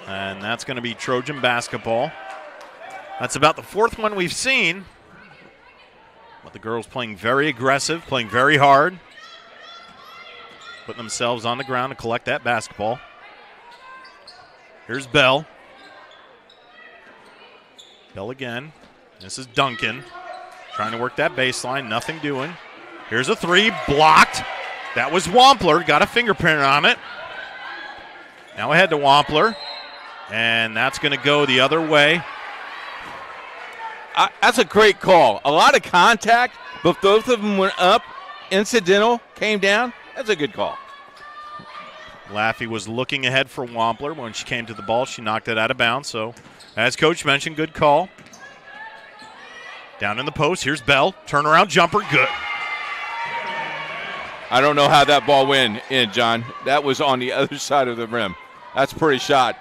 Speaker 18: And that's going to be Trojan basketball. That's about the 4th one we've seen. But the girls playing very aggressive, playing very hard, putting themselves on the ground to collect that basketball. Here's Bell. Bell again. This is Duncan trying to work that baseline, nothing doing. Here's a three, blocked. That was Wampler, got a fingerprint on it. Now ahead to Wampler, and that's going to go the other way.
Speaker 19: That's a great call. A lot of contact, but both of them went up. Incidental, came down. That's a good call.
Speaker 18: Laffey was looking ahead for Wampler. When she came to the ball, she knocked it out of bounds. So, as Coach mentioned, good call. Down in the post, here's Bell. Turnaround jumper, good.
Speaker 19: I don't know how that ball went in, John. That was on the other side of the rim. That's a pretty shot.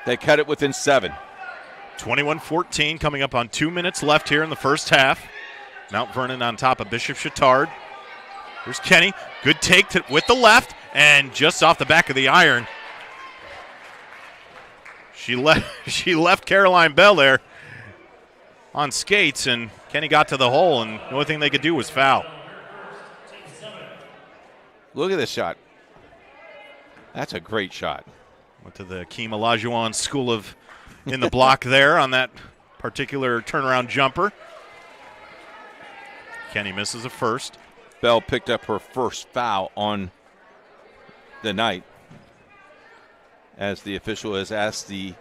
Speaker 19: They cut it within 7.
Speaker 18: 21-14, coming up on 2 minutes left here in the first half. Mount Vernon on top of Bishop Chatard. Here's Kenny. Good take with the left, and just off the back of the iron. She left Caroline Bell there on skates, and Kenny got to the hole, and the only thing they could do was foul.
Speaker 19: Look at this shot. That's a great shot.
Speaker 18: Went to the Keem Olajuwon School of in the block there on that particular turnaround jumper. Kenny misses a first.
Speaker 19: Bell picked up her first foul on the night, as the official has asked the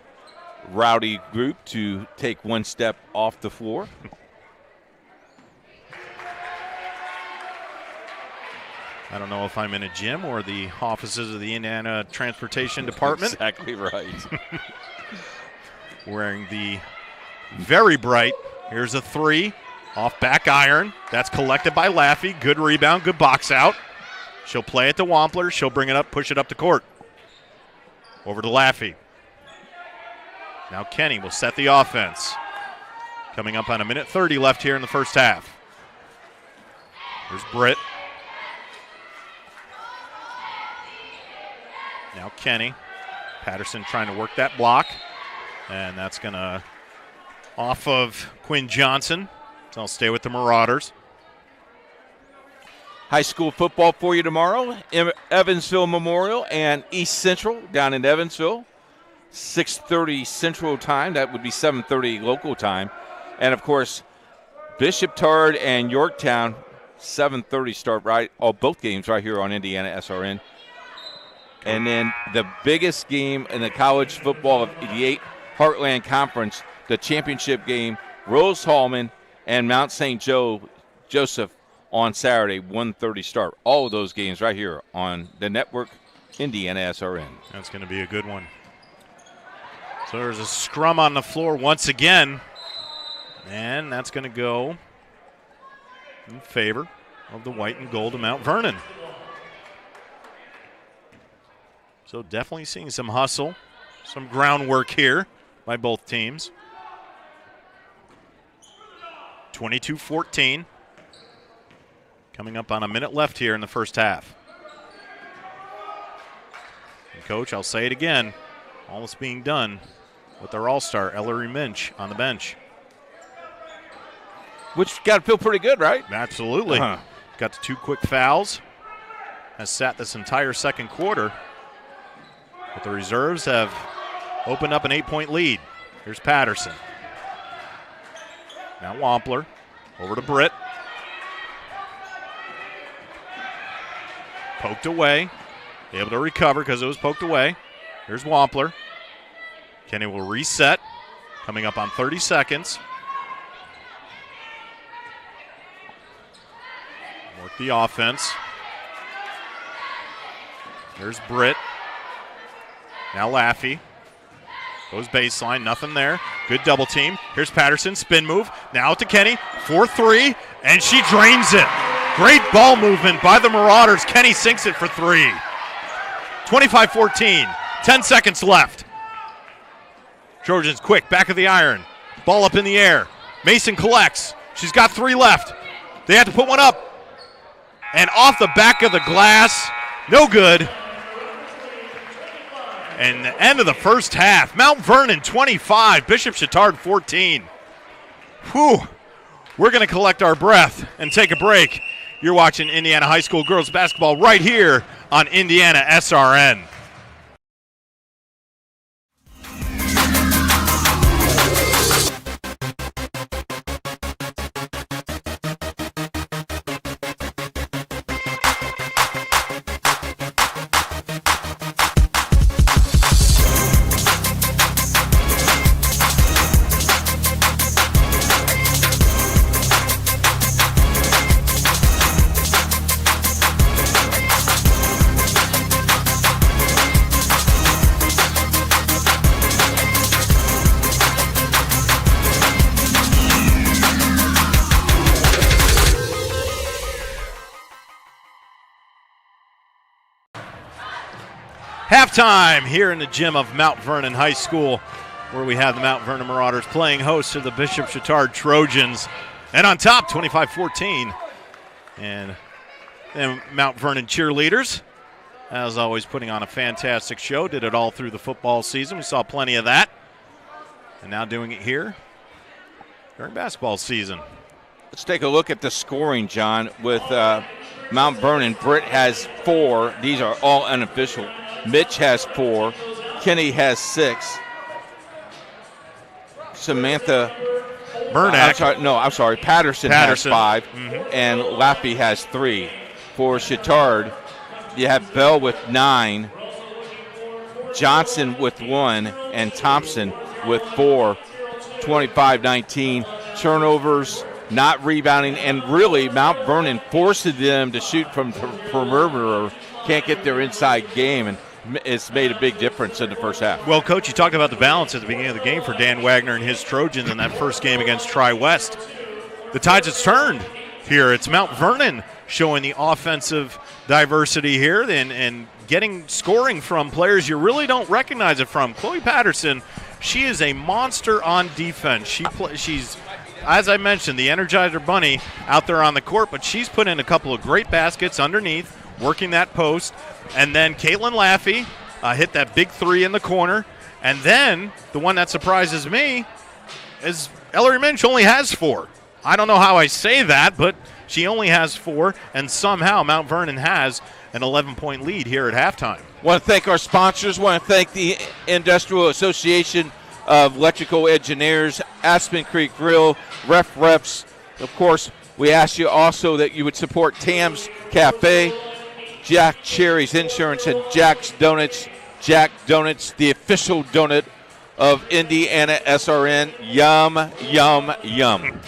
Speaker 19: rowdy group to take one step off the floor.
Speaker 18: I don't know if I'm in a gym or the offices of the Indiana Transportation Department.
Speaker 19: Exactly right.
Speaker 18: Wearing the very bright. Here's a three. Off back iron. That's collected by Laffey. Good rebound, good box out. She'll play it to Wampler. She'll bring it up, push it up the court. Over to Laffey. Now Kenny will set the offense. Coming up on 1:30 left here in the first half. Here's Britt. Now Kenny. Patterson trying to work that block. And that's going to off of Quinn Johnson. So I'll stay with the Marauders.
Speaker 19: High school football for you tomorrow. Evansville Memorial and East Central down in Evansville. 6:30 Central Time. That would be 7:30 local time. And, of course, Bishop Chatard and Yorktown, 7:30 start, right? Both games right here on IndianaSRN. And then the biggest game in the college football of the 8 Heartland Conference, the championship game, Rose-Hulman and Mount St. Joseph on Saturday, 1:30 start. All of those games right here on the network, IndianaSRN.
Speaker 18: That's going to be a good one. So there's a scrum on the floor once again, and that's going to go in favor of the white and gold of Mount Vernon. So definitely seeing some hustle, some groundwork here by both teams. 22-14. Coming up on a minute left here in the first half. And Coach, I'll say it again, almost being done with their all-star, Ellery Minch, on the bench.
Speaker 19: Which got to feel pretty good, right?
Speaker 18: Absolutely. Got the 2 quick fouls. Has sat this entire second quarter. But the reserves have opened up an 8-point lead. Here's Patterson. Now Wampler. Over to Britt. Poked away. Able to recover because it was poked away. Here's Wampler. Kenny will reset. Coming up on 30 seconds. Work the offense. Here's Britt. Now Laffey. Goes baseline, nothing there. Good double team. Here's Patterson, spin move. Now to Kenny, 4-3, and she drains it. Great ball movement by the Marauders. Kenny sinks it for 3. 25-14, 10 seconds left. Trojans quick, back of the iron. Ball up in the air. Mason collects. She's got 3 left. They have to put one up. And off the back of the glass, no good. And the end of the first half, Mount Vernon 25, Bishop Chatard 14. Whew. we're going to collect our breath and take a break. You're watching Indiana High School girls basketball right here on IndianaSRN. Halftime here in the gym of Mount Vernon High School, where we have the Mount Vernon Marauders playing host to the Bishop Chatard Trojans. And on top, 25-14. And then Mount Vernon cheerleaders, as always, putting on a fantastic show. Did it all through the football season. We saw plenty of that. And now doing it here during basketball season.
Speaker 19: Let's take a look at the scoring, John. With Mount Vernon, Britt has 4. These are all unofficial. Mitch has 4. Kenny has 6. Samantha
Speaker 18: Bernack.
Speaker 19: Patterson has 5. And Laffey has 3. For Chatard, you have Bell with 9. Johnson with 1. And Thompson with 4. 25-19. Turnovers, not rebounding, and really Mount Vernon forced them to shoot from the perimeter. Can't get their inside game, and it's made a big difference in the first half.
Speaker 18: Well, Coach, you talked about the balance at the beginning of the game for Dan Wagner and his Trojans in that first game against Tri-West. The tides have turned here. It's Mount Vernon showing the offensive diversity here and getting scoring from players you really don't recognize it from. Chloe Patterson, she is a monster on defense. She's, as I mentioned, the Energizer Bunny out there on the court, but she's put in a couple of great baskets underneath, working that post. And then Caitlin Laffey hit that big 3 in the corner. And then the one that surprises me is Ellery Minch only has 4. I don't know how I say that, but she only has 4, and somehow Mount Vernon has an 11-point lead here at halftime.
Speaker 19: Want to thank our sponsors. Want to thank the Industrial Association of Electrical Engineers, Aspen Creek Grill, Reps. Of course, we ask you also that you would support Tam's Cafe, Jack Cherry's Insurance, and Jack's Donuts. Jack Donuts, the official donut of IndianaSRN. Yum, yum, yum.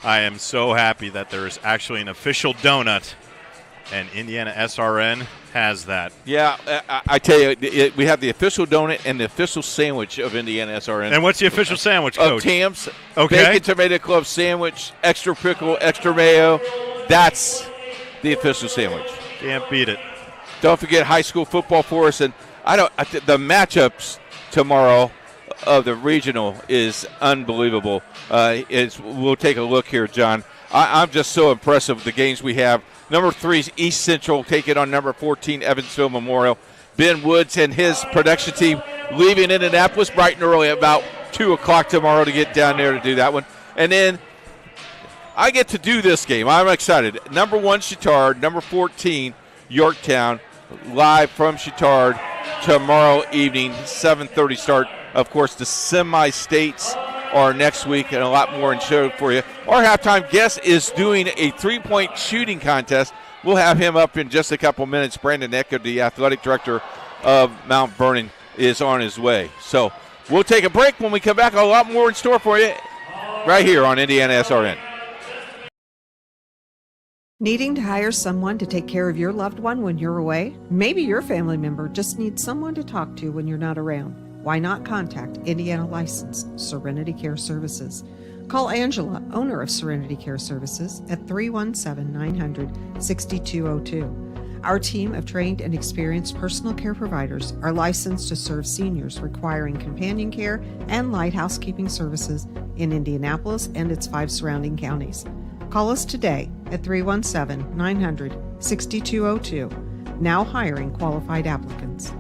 Speaker 18: I am so happy that there is actually an official donut, and IndianaSRN has that.
Speaker 19: Yeah, I tell you, we have the official donut and the official sandwich of IndianaSRN.
Speaker 18: And what's the official sandwich, Coach?
Speaker 19: Of Tam's.
Speaker 18: Okay.
Speaker 19: Bacon Tomato Club sandwich, extra pickle, extra mayo. That's the official sandwich.
Speaker 18: Can't beat it.
Speaker 19: Don't forget high school football for us, and the matchups tomorrow of the regional is unbelievable. We'll take a look here, John. I'm just so impressed with the games we have. Number 3 is East Central taking on number 14 Evansville Memorial. Ben Woods and his production team leaving Indianapolis bright and early about 2 o'clock tomorrow to get down there to do that one. And then I get to do this game. I'm excited. Number 1 Chatard, number 14 Yorktown, live from Chatard tomorrow evening, 7:30 start. Of course, the semi-states are next week, and a lot more in show for you. Our halftime guest is doing a 3-point shooting contest. We'll have him up in just a couple minutes. Brandon Ecker, the athletic director of Mount Vernon, is on his way. So we'll take a break. When we come back, a lot more in store for you right here on IndianaSRN.
Speaker 22: Needing to hire someone to take care of your loved one when you're away? Maybe your family member just needs someone to talk to when you're not around. Why not contact Indiana licensed Serenity Care Services? Call Angela, owner of Serenity Care Services, at 317-900-6202. Our team of trained and experienced personal care providers are licensed to serve seniors requiring companion care and light housekeeping services in Indianapolis and its 5 surrounding counties. Call us today at 317-900-6202. Now hiring qualified applicants.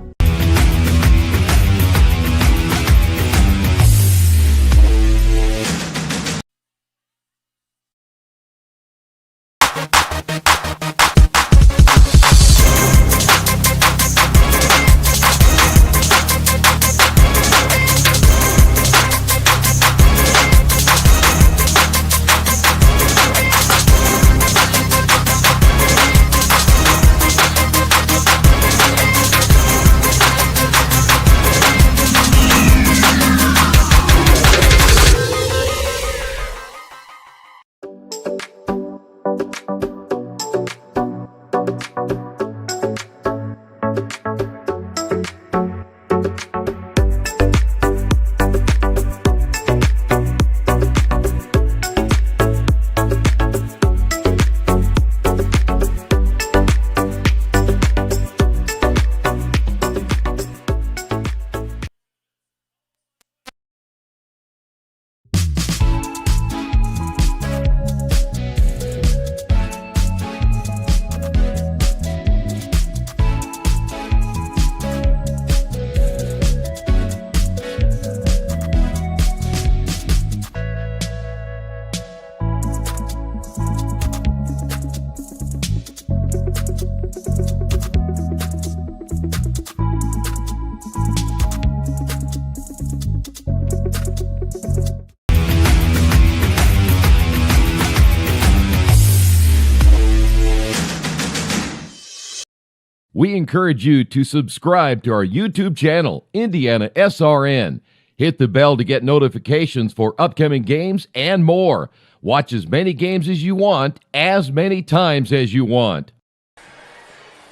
Speaker 20: We encourage you to subscribe to our YouTube channel, IndianaSRN. Hit the bell to get notifications for upcoming games and more. Watch as many games as you want, as many times as you want.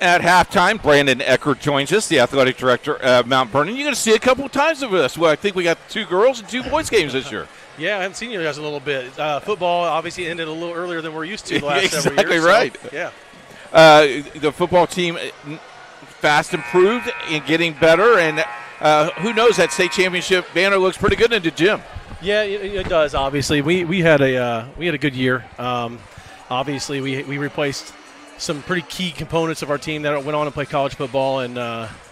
Speaker 19: At halftime, Brandon Eckert joins us, the athletic director of Mount Vernon. You're going to see a couple of times of us. Well, I think we got 2 girls and 2 boys games this year.
Speaker 6: Yeah, I haven't seen you guys in a little bit. Football obviously ended a little earlier than we're used to the last several years.
Speaker 19: Exactly right.
Speaker 6: So, yeah.
Speaker 19: The football team fast improved and getting better, and who knows, that state championship banner looks pretty good in the gym.
Speaker 6: Yeah, it does. Obviously, we had a good year. Obviously, we replaced some pretty key components of our team that went on to play college football, and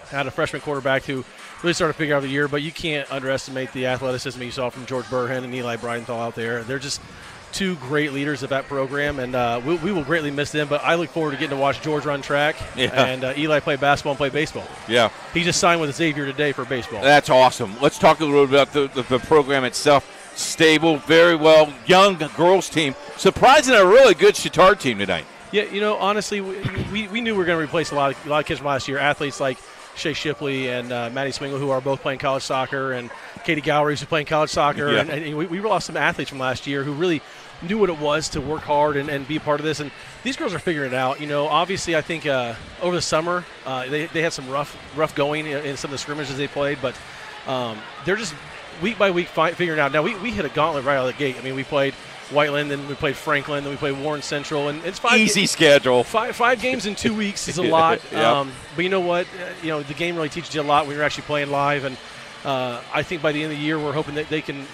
Speaker 6: had a freshman quarterback who really started to figure out the year. But you can't underestimate the athleticism you saw from George Burhan and Eli Breidenthal out there. They're just 2 great leaders of that program, and we will greatly miss them. But I look forward to getting to watch George run track and Eli play basketball and play baseball. Yeah, he just signed with Xavier today for baseball.
Speaker 19: That's awesome. Let's talk a little bit about the program itself. Stable, very well, young girls team. Surprising, a really good Chatard team tonight.
Speaker 6: Yeah, honestly, we knew we were going to replace a lot of kids from last year. Athletes like Shea Shipley and Maddie Swingle, who are both playing college soccer, and Katie Gowrie, who's playing college soccer.
Speaker 19: Yeah.
Speaker 6: And we lost some athletes from last year who really knew what it was to work hard and be a part of this. And these girls are figuring it out. Obviously, I think over the summer they had some rough going in some of the scrimmages they played, but they're just week by week figuring it out. Now, we hit a gauntlet right out of the gate. I mean, we played Whiteland, then we played Franklin, then we played Warren Central, and it's
Speaker 19: easy schedule.
Speaker 6: Five games in 2 weeks is a lot.
Speaker 19: Yep.
Speaker 6: But you know what? The game really teaches you a lot when you're actually playing live, and I think by the end of the year, we're hoping that they can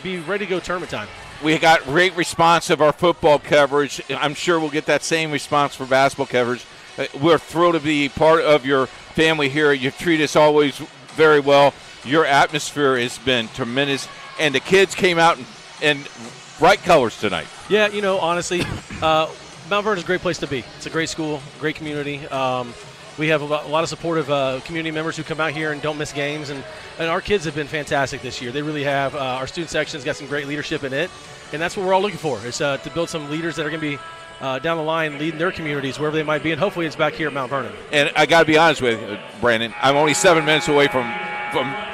Speaker 6: be ready to go tournament time.
Speaker 19: We got great response of our football coverage. I'm sure we'll get that same response for basketball coverage. We're thrilled to be part of your family here. You treat us always very well. Your atmosphere has been tremendous, and the kids came out in bright colors tonight.
Speaker 6: Yeah, honestly, Mount Vernon is a great place to be. It's a great school, great community. We have a lot of supportive community members who come out here and don't miss games, and our kids have been fantastic this year. They really have. Our student section's got some great leadership in it, and that's what we're all looking for, is to build some leaders that are going to be down the line leading their communities wherever they might be, and hopefully it's back here at Mount Vernon.
Speaker 19: And I got to be honest with you, Brandon, I'm only 7 minutes away from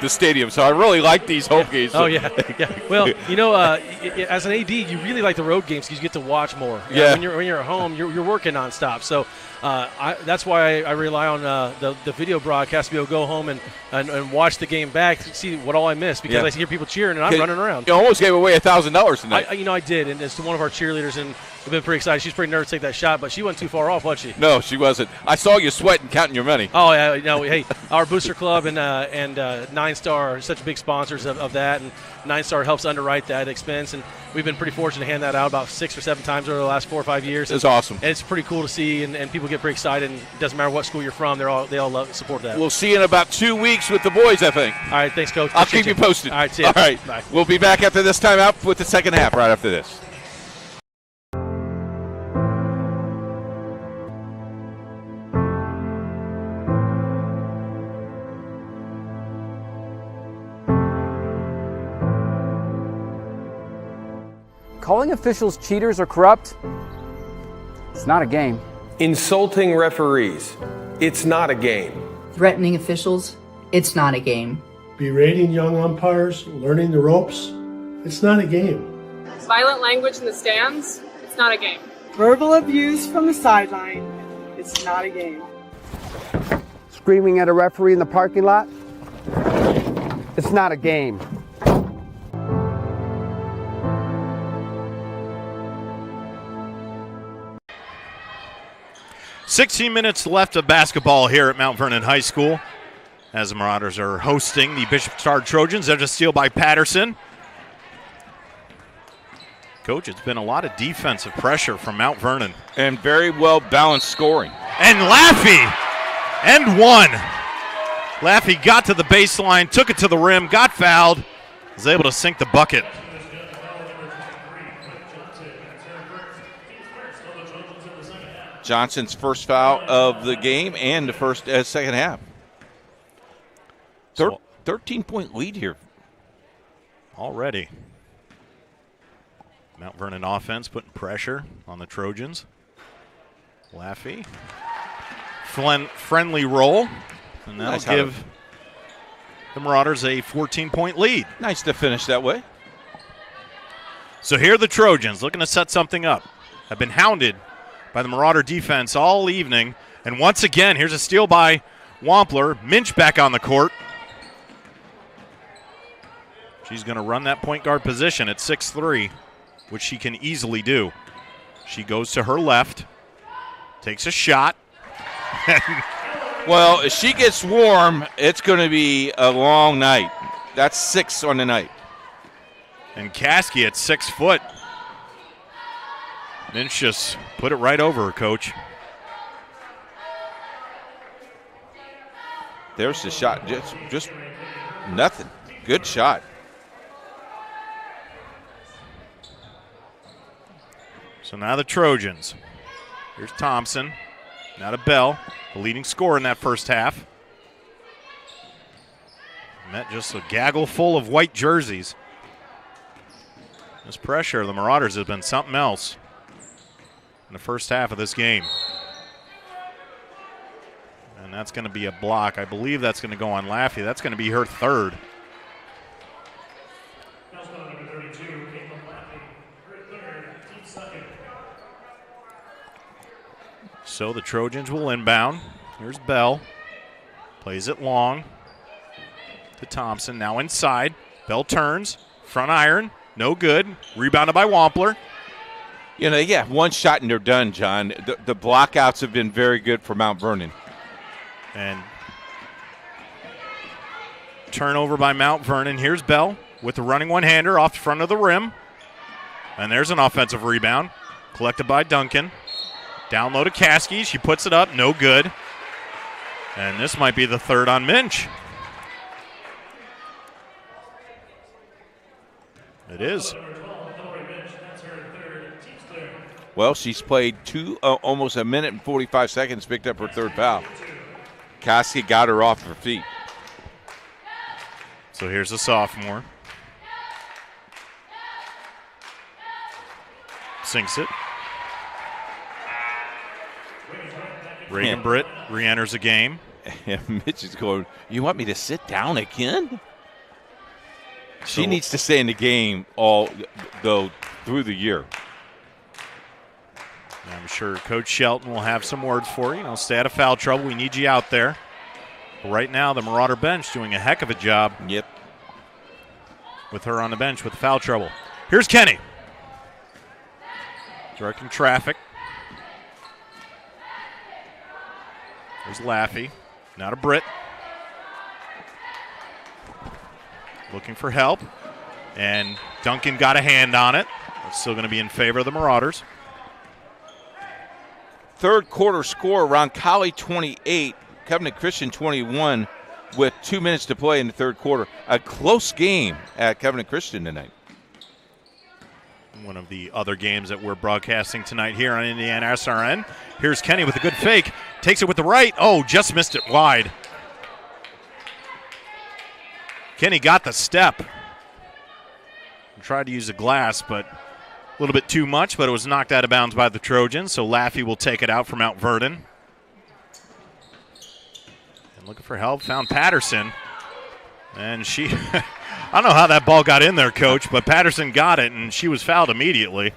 Speaker 19: the stadium, so I really like these home games.
Speaker 6: Oh, yeah. Well, as an AD, you really like the road games because you get to watch more. When you're at home, you're working nonstop. So that's why I rely on the video broadcast to be able to go home and watch the game back to see what all I missed, because I hear people cheering and I'm running around.
Speaker 19: You almost gave away $1,000 tonight.
Speaker 6: I did, and it's to one of our cheerleaders, and I've been pretty excited. She's pretty nervous to take that shot, but she wasn't too far off, was she?
Speaker 19: No, she wasn't. I saw you sweating, counting your money.
Speaker 6: Oh, yeah. Hey, our Booster Club and 9-Star are such big sponsors of that, and 9-Star helps underwrite that expense, and we've been pretty fortunate to hand that out about 6 or 7 times over the last 4 or 5 years.
Speaker 19: It's awesome.
Speaker 6: And it's pretty cool to see, and people get pretty excited, and it doesn't matter what school you're from, they all love support that.
Speaker 19: We'll see you in about 2 weeks with the boys, I think.
Speaker 6: All right, thanks, Coach.
Speaker 19: I'll keep you posted.
Speaker 6: All right, see you.
Speaker 19: All right.
Speaker 6: Bye.
Speaker 19: We'll be back after this time out with the second half right after this.
Speaker 8: Calling officials cheaters or corrupt, it's not a game.
Speaker 23: Insulting referees, it's not a game.
Speaker 24: Threatening officials, it's not a game.
Speaker 25: Berating young umpires, learning the ropes, it's not a game.
Speaker 26: Violent language in the stands, it's not a game.
Speaker 27: Verbal abuse from the sideline, it's not a game.
Speaker 8: Screaming at a referee in the parking lot, it's not a game.
Speaker 18: 16 minutes left of basketball here at Mount Vernon High School as the Marauders are hosting the Bishop Chatard Trojans. There's a steal by Patterson. Coach, it's been a lot of defensive pressure from Mount Vernon.
Speaker 19: And very well balanced scoring.
Speaker 18: And Laffey, and one. Laffey got to the baseline, took it to the rim, got fouled, was able to sink the bucket.
Speaker 19: Johnson's first foul of the game and the second half. 13-point lead here
Speaker 18: already. Mount Vernon offense putting pressure on the Trojans. Laffey friendly roll, and that'll
Speaker 19: Nice
Speaker 18: give the Marauders a 14-point lead.
Speaker 19: Nice to finish that way.
Speaker 18: So here are the Trojans looking to set something up. Have been hounded by the Marauder defense all evening. And once again, here's a steal by Wampler. Minch back on the court. She's going to run that point guard position at 6'3", which she can easily do. She goes to her left, takes a shot.
Speaker 19: Well, if she gets warm, it's going to be a long night. That's 6 on the night.
Speaker 18: And Caskey at 6 foot. Minch just put it right over her, Coach.
Speaker 19: There's the shot. Just nothing. Good shot.
Speaker 18: So now the Trojans. Here's Thompson. Now to Bell, the leading scorer in that first half. And that just a gaggle full of white jerseys. This pressure of the Marauders has been something else in the first half of this game. And that's going to be a block. I believe that's going to go on Laffey. That's going to be her third. So the Trojans will inbound. Here's Bell. Plays it long to Thompson. Now inside. Bell turns. Front iron. No good. Rebounded by Wampler.
Speaker 19: You know, yeah, one shot and they're done, John. The blockouts have been very good for Mount Vernon.
Speaker 18: And turnover by Mount Vernon. Here's Bell with the running one-hander off the front of the rim. And there's an offensive rebound collected by Duncan. Down low to Caskey. She puts it up. No good. And this might be the third on Minch. It is.
Speaker 19: Well, she's played almost a minute and 45 seconds, picked up her third foul. Caskey got her off her feet.
Speaker 18: So here's the sophomore. Sinks it. Reagan Britt re-enters the game.
Speaker 19: And Mitch is going, you want me to sit down again? She needs to stay in the game through the year.
Speaker 18: I'm sure Coach Shelton will have some words for you. Stay out of foul trouble. We need you out there. But right now, the Marauder bench doing a heck of a job.
Speaker 19: Yep.
Speaker 18: With her on the bench with foul trouble. Here's Kenny. Directing traffic. There's Laffey. Now to Britt. Looking for help. And Duncan got a hand on it. It's still going to be in favor of the Marauders.
Speaker 19: Third quarter score, Roncalli 28, Covenant Christian 21 with 2 minutes to play in the third quarter. A close game at Covenant Christian tonight.
Speaker 18: One of the other games that we're broadcasting tonight here on IndianaSRN. Here's Kenny with a good fake. Takes it with the right. Oh, just missed it wide. Kenny got the step. Tried to use the glass, but a little bit too much, but it was knocked out of bounds by the Trojans, so Laffey will take it out for Mount Vernon. And looking for help, found Patterson. And she, I don't know how that ball got in there, Coach, but Patterson got it, and she was fouled immediately.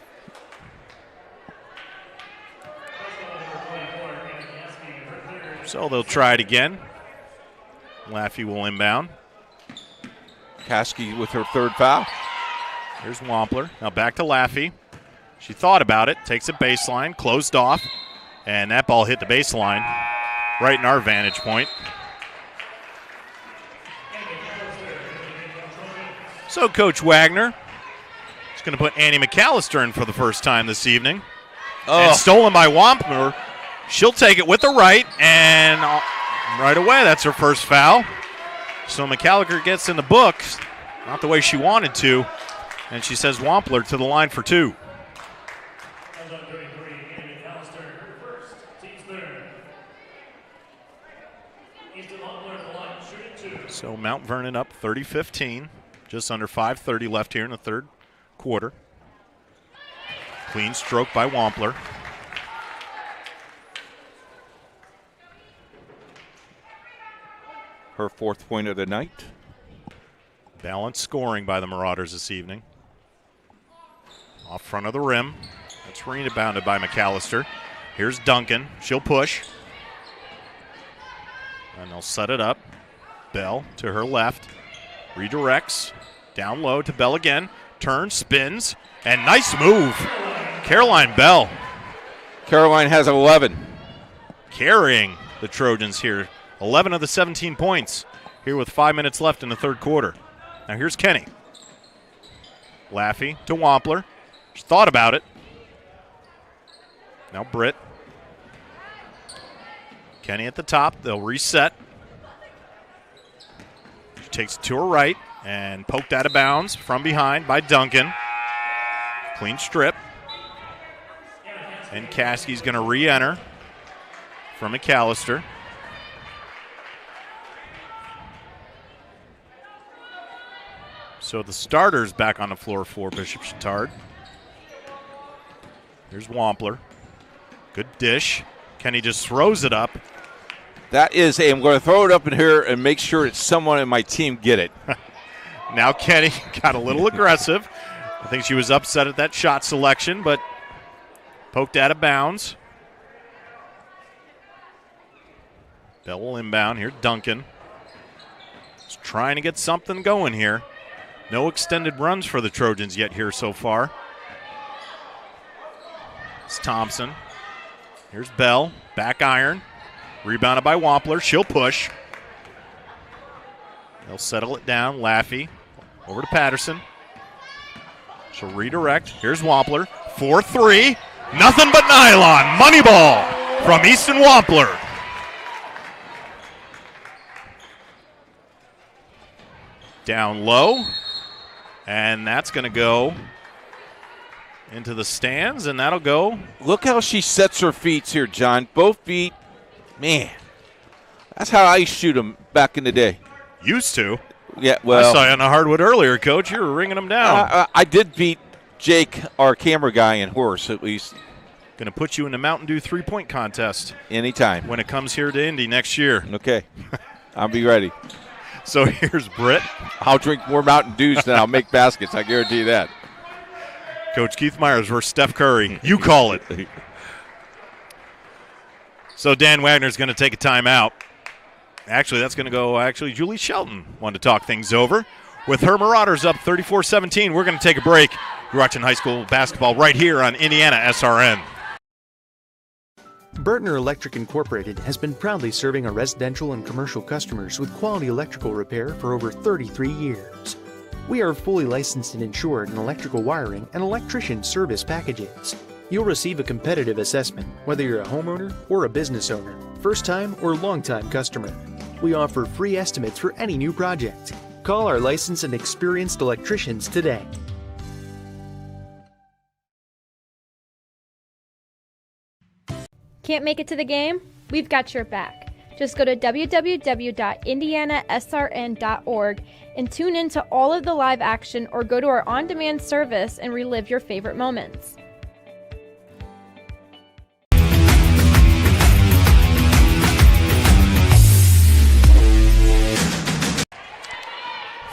Speaker 18: So they'll try it again. Laffey will inbound.
Speaker 19: Caskey with her third foul.
Speaker 18: Here's Wampler. Now back to Laffey. She thought about it, takes it baseline, closed off, and that ball hit the baseline right in our vantage point. So Coach Wagner is going to put Annie McAllister in for the first time this evening. And stolen by Wampler. She'll take it with the right, and right away, that's her first foul. So McAllister gets in the books, not the way she wanted to, and she says Wampler to the line for two. So Mount Vernon up 30-15, just under 5:30 left here in the third quarter. Clean stroke by Wampler.
Speaker 19: her 4th point of the night.
Speaker 18: Balanced scoring by the Marauders this evening. Off front of the rim. That's rebounded by McAllister. Here's Duncan. She'll push. And they'll set it up. Bell to her left. Redirects. Down low to Bell again. Turns, spins, and nice move. Caroline Bell.
Speaker 19: Caroline has 11.
Speaker 18: Carrying the Trojans here. 11 of the 17 points here with 5 minutes left in the third quarter. Now here's Kenny. Laffey to Wampler. She thought about it. Now Britt. Kenny at the top. They'll reset. She takes it to her right and poked out of bounds from behind by Duncan. Clean strip. And Caskey's going to re-enter from McAllister. So the starters back on the floor for Bishop Chatard. Here's Wampler. Good dish. Kenny just throws it up.
Speaker 19: That is I'm going to throw it up in here and make sure that someone in my team get it.
Speaker 18: Now Kenny got a little aggressive. I think she was upset at that shot selection, but poked out of bounds. Bell will inbound. Here, Duncan. Just trying to get something going here. No extended runs for the Trojans yet here so far. It's Thompson. Here's Bell. Back iron. Rebounded by Wampler. She'll push. They'll settle it down. Laffey over to Patterson. She'll redirect. Here's Wampler. 4-3. Nothing but nylon. Money ball from Easton Wampler. Down low. And that's going to go into the stands, and that'll go.
Speaker 19: Look how she sets her feet here, John. Both feet. Man, that's how I used to shoot them back in the day.
Speaker 18: Used to?
Speaker 19: Yeah, well.
Speaker 18: I saw you on the hardwood earlier, Coach. You were ringing them down.
Speaker 19: I did beat Jake, our camera guy, in horse at least.
Speaker 18: Going to put you in the Mountain Dew three-point contest.
Speaker 19: Anytime.
Speaker 18: When it comes here to Indy next year.
Speaker 19: Okay. I'll be ready.
Speaker 18: So here's Britt.
Speaker 19: I'll drink more Mountain Dews than I'll make baskets. I guarantee you that.
Speaker 18: Coach Keith Myers versus Steph Curry. You call it. So Dan Wagner's going to take a timeout. Actually, that's going to go, Julie Shelton wanted to talk things over. With her Marauders up 34-17, we're going to take a break. You're watching high school basketball right here on IndianaSRN.
Speaker 1: Burtner Electric Incorporated has been proudly serving our residential and commercial customers with quality electrical repair for over 33 years. We are fully licensed and insured in electrical wiring and electrician service packages. You'll receive a competitive assessment, whether you're a homeowner or a business owner, first-time or long-time customer. We offer free estimates for any new project. Call our licensed and experienced electricians today.
Speaker 13: Can't make it to the game? We've got your back. Just go to www.IndianaSRN.org and tune in to all of the live action or go to our on-demand service and relive your favorite moments.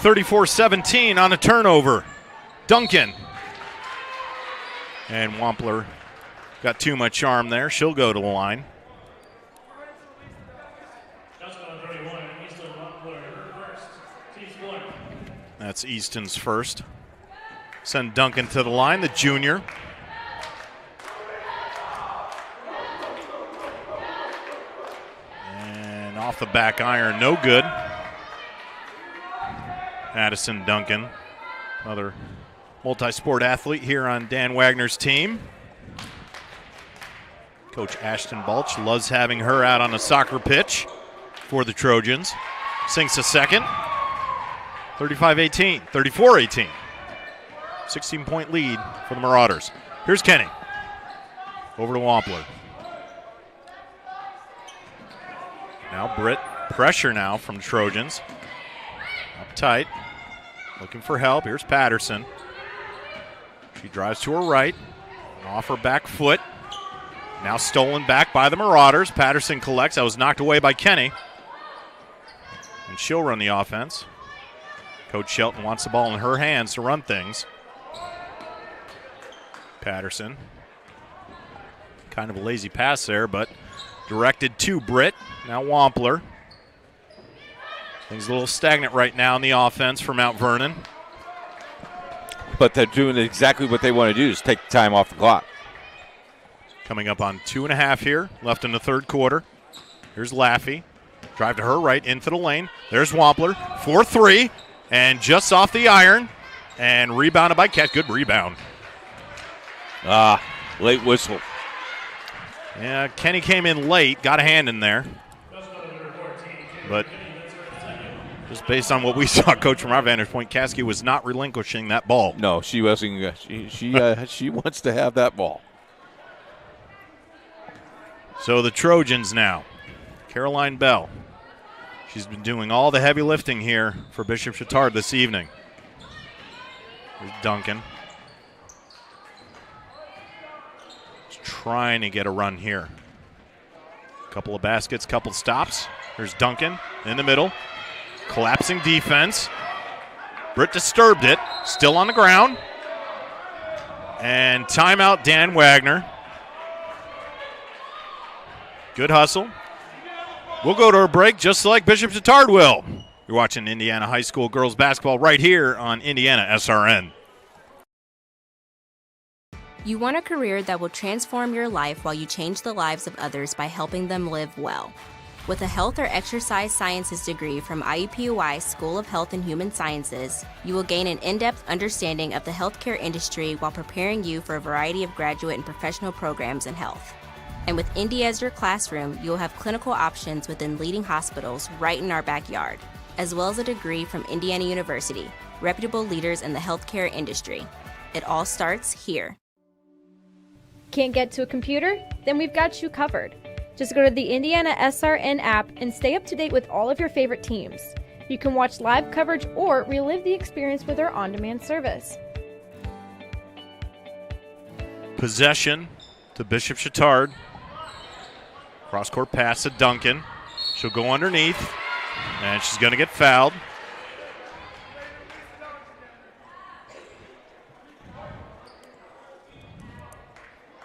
Speaker 18: (34-17) on a turnover. Duncan. And Wampler got too much arm there. She'll go to the line. That's Easton's first. Send Duncan to the line, the junior. And off the back iron, no good. Addison Duncan, another multi-sport athlete here on Dan Wagner's team. Coach Ashton Balch loves having her out on a soccer pitch for the Trojans. Sinks a second. 35-18, 34-18. 16-point lead for the Marauders. Here's Kenny. Over to Wampler. Now Britt. Pressure now from the Trojans. Up tight. Looking for help. Here's Patterson. She drives to her right. Off her back foot. Now stolen back by the Marauders. Patterson collects. That was knocked away by Kenny. and she'll run the offense. Coach Shelton wants the ball in her hands to run things. Patterson. Kind of a lazy pass there, but directed to Britt. Now Wampler. Things a little stagnant right now in the offense for Mount Vernon.
Speaker 19: But they're doing exactly what they want to do, is take the time off the clock.
Speaker 18: Coming up on 2.5 here, left in the third quarter. Here's Laffey. Drive to her right, into the lane. There's Wampler, 4-3, and just off the iron, and rebounded by Cat. Good rebound.
Speaker 19: Late whistle.
Speaker 18: Yeah, Kenny came in late, got a hand in there. But just based on what we saw, Coach, from our vantage point, Caskey was not relinquishing that ball.
Speaker 19: No, she wasn't. She wants to have that ball.
Speaker 18: So the Trojans now. Caroline Bell. She's been doing all the heavy lifting here for Bishop Chatard this evening. There's Duncan. Just trying to get a run here. Couple of baskets, couple stops. There's Duncan in the middle. Collapsing defense. Britt disturbed it. Still on the ground. And timeout, Dan Wagner. Good hustle. We'll go to a break just like Bishop Chatard will. You're watching Indiana High School girls basketball right here on IndianaSRN.
Speaker 4: You want a career that will transform your life while you change the lives of others by helping them live well. With a health or exercise sciences degree from IUPUI School of Health and Human Sciences, you will gain an in-depth understanding of the healthcare industry while preparing you for a variety of graduate and professional programs in health. And with Indy as your classroom, you will have clinical options within leading hospitals right in our backyard, as well as a degree from Indiana University, reputable leaders in the healthcare industry. It all starts here.
Speaker 13: Can't get to a computer? Then we've got you covered. Just go to the IndianaSRN app and stay up to date with all of your favorite teams. You can watch live coverage or relive the experience with our on-demand service.
Speaker 18: Possession to Bishop Chatard. Cross-court pass to Duncan. She'll go underneath, and she's going to get fouled.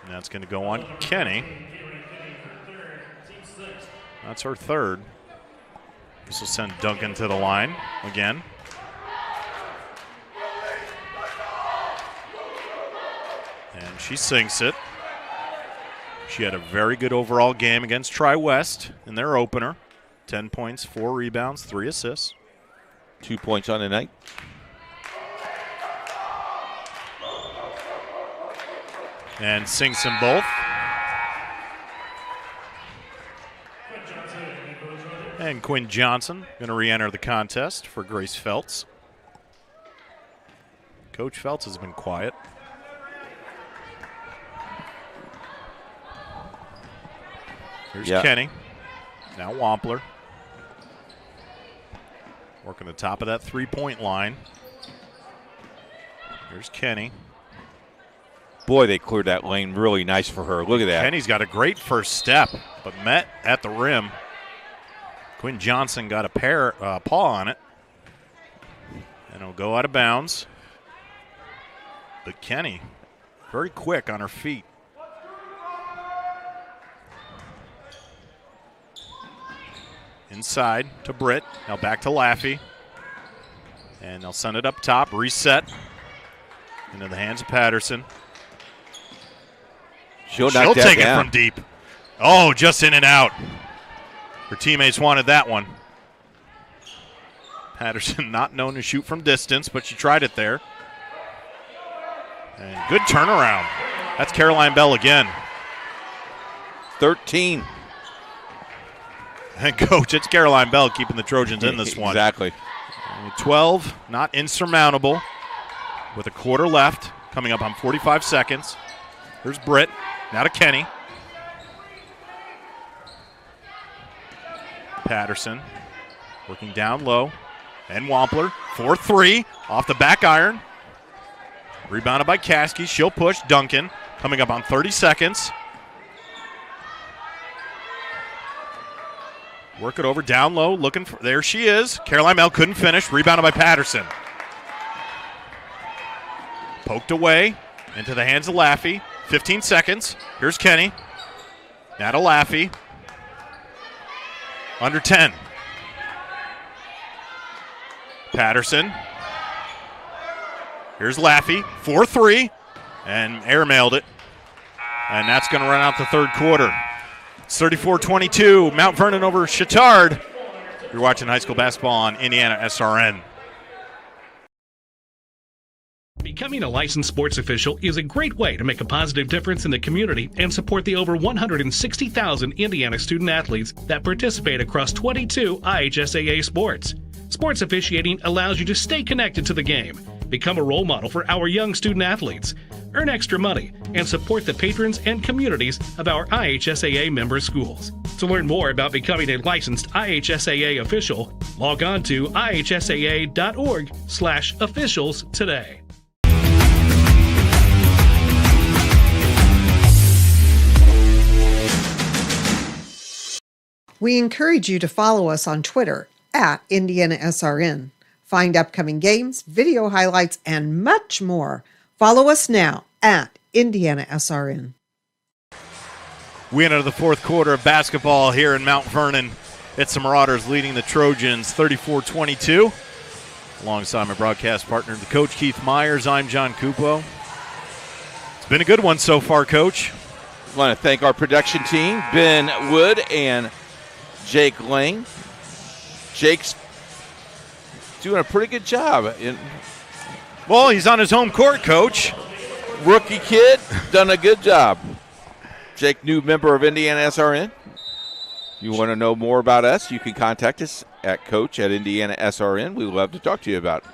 Speaker 18: And that's going to go on Kenny. That's her third. This will send Duncan to the line again. And she sinks it. She had a very good overall game against Tri-West in their opener. 10 points, 4 rebounds, 3 assists.
Speaker 19: 2 points on the night.
Speaker 18: And sinks them both. And Quinn Johnson going to re-enter the contest for Grace Feltz. Coach Feltz has been quiet. Here's Kenny. Now Wampler. Working the top of that three-point line. Here's Kenny.
Speaker 19: Boy, they cleared that lane really nice for her. Look at that.
Speaker 18: Kenny's got a great first step, but met at the rim. Quinn Johnson got a paw on it. And it'll go out of bounds. But Kenny, very quick on her feet. Inside to Britt. Now back to Laffey. And they'll send it up top. Reset. Into the hands of Patterson.
Speaker 19: She'll
Speaker 18: take it from deep. Oh, just in and out. Her teammates wanted that one. Patterson not known to shoot from distance, but she tried it there. And good turnaround. That's Caroline Bell again.
Speaker 19: 13.
Speaker 18: And coach, it's Caroline Bell keeping the Trojans in this one.
Speaker 19: Exactly.
Speaker 18: 12, not insurmountable. With a quarter left, coming up on 45 seconds. Here's Britt, now to Kenny. Patterson working down low. And Wampler, 4-3, off the back iron. Rebounded by Caskey. She'll push Duncan, coming up on 30 seconds. Work it over, down low, looking for, there she is. Caroline Mel couldn't finish, rebounded by Patterson. Poked away, into the hands of Laffey. 15 seconds, here's Kenny. Now to Laffey. Under 10. Patterson. Here's Laffey, 4-3, and airmailed it. And that's going to run out the third quarter. It's 34-22, Mount Vernon over Chatard. You're watching high school basketball on IndianaSRN.
Speaker 5: Becoming a licensed sports official is a great way to make a positive difference in the community and support the over 160,000 Indiana student athletes that participate across 22 IHSAA sports. Sports officiating allows you to stay connected to the game, become a role model for our young student athletes, earn extra money, and support the patrons and communities of our IHSAA member schools. To learn more about becoming a licensed IHSAA official, log on to ihsaa.org/officials today.
Speaker 22: We encourage you to follow us on Twitter at IndianaSRN. Find upcoming games, video highlights, and much more. Follow us now at IndianaSRN.
Speaker 18: We enter the fourth quarter of basketball here in Mount Vernon. It's the Marauders leading the Trojans 34-22. Alongside my broadcast partner, the coach Keith Myers, I'm John Cupo. It's been a good one so far, Coach.
Speaker 19: I want to thank our production team, Ben Wood and Jake Lang. Jake's doing a pretty good job.
Speaker 18: Well, he's on his home court, Coach.
Speaker 19: Rookie kid, done a good job. Jake, new member of IndianaSRN. You want to know more about us, you can contact us at coach@IndianaSRN. We would love to talk to you about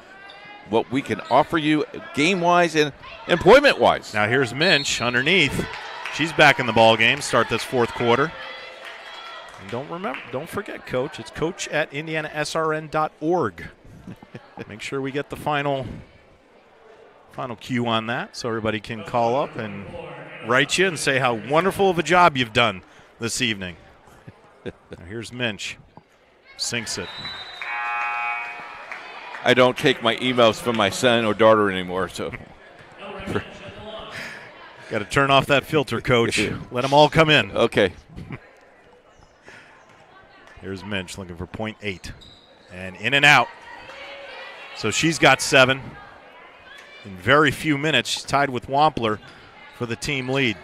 Speaker 19: what we can offer you game-wise and employment-wise.
Speaker 18: Now here's Minch underneath. She's back in the ball game, start this fourth quarter. And don't forget, Coach, it's coach@IndianaSRN.org. Make sure we get the final cue on that so everybody can call up and write you and say how wonderful of a job you've done this evening. Now here's Minch. Sinks it.
Speaker 19: I don't take my emails from my son or daughter anymore, so.
Speaker 18: Got to turn off that filter, Coach. Let them all come in.
Speaker 19: Okay.
Speaker 18: Here's Minch looking for .8. And in and out. So she's got 7. In very few minutes, she's tied with Wampler for the team lead.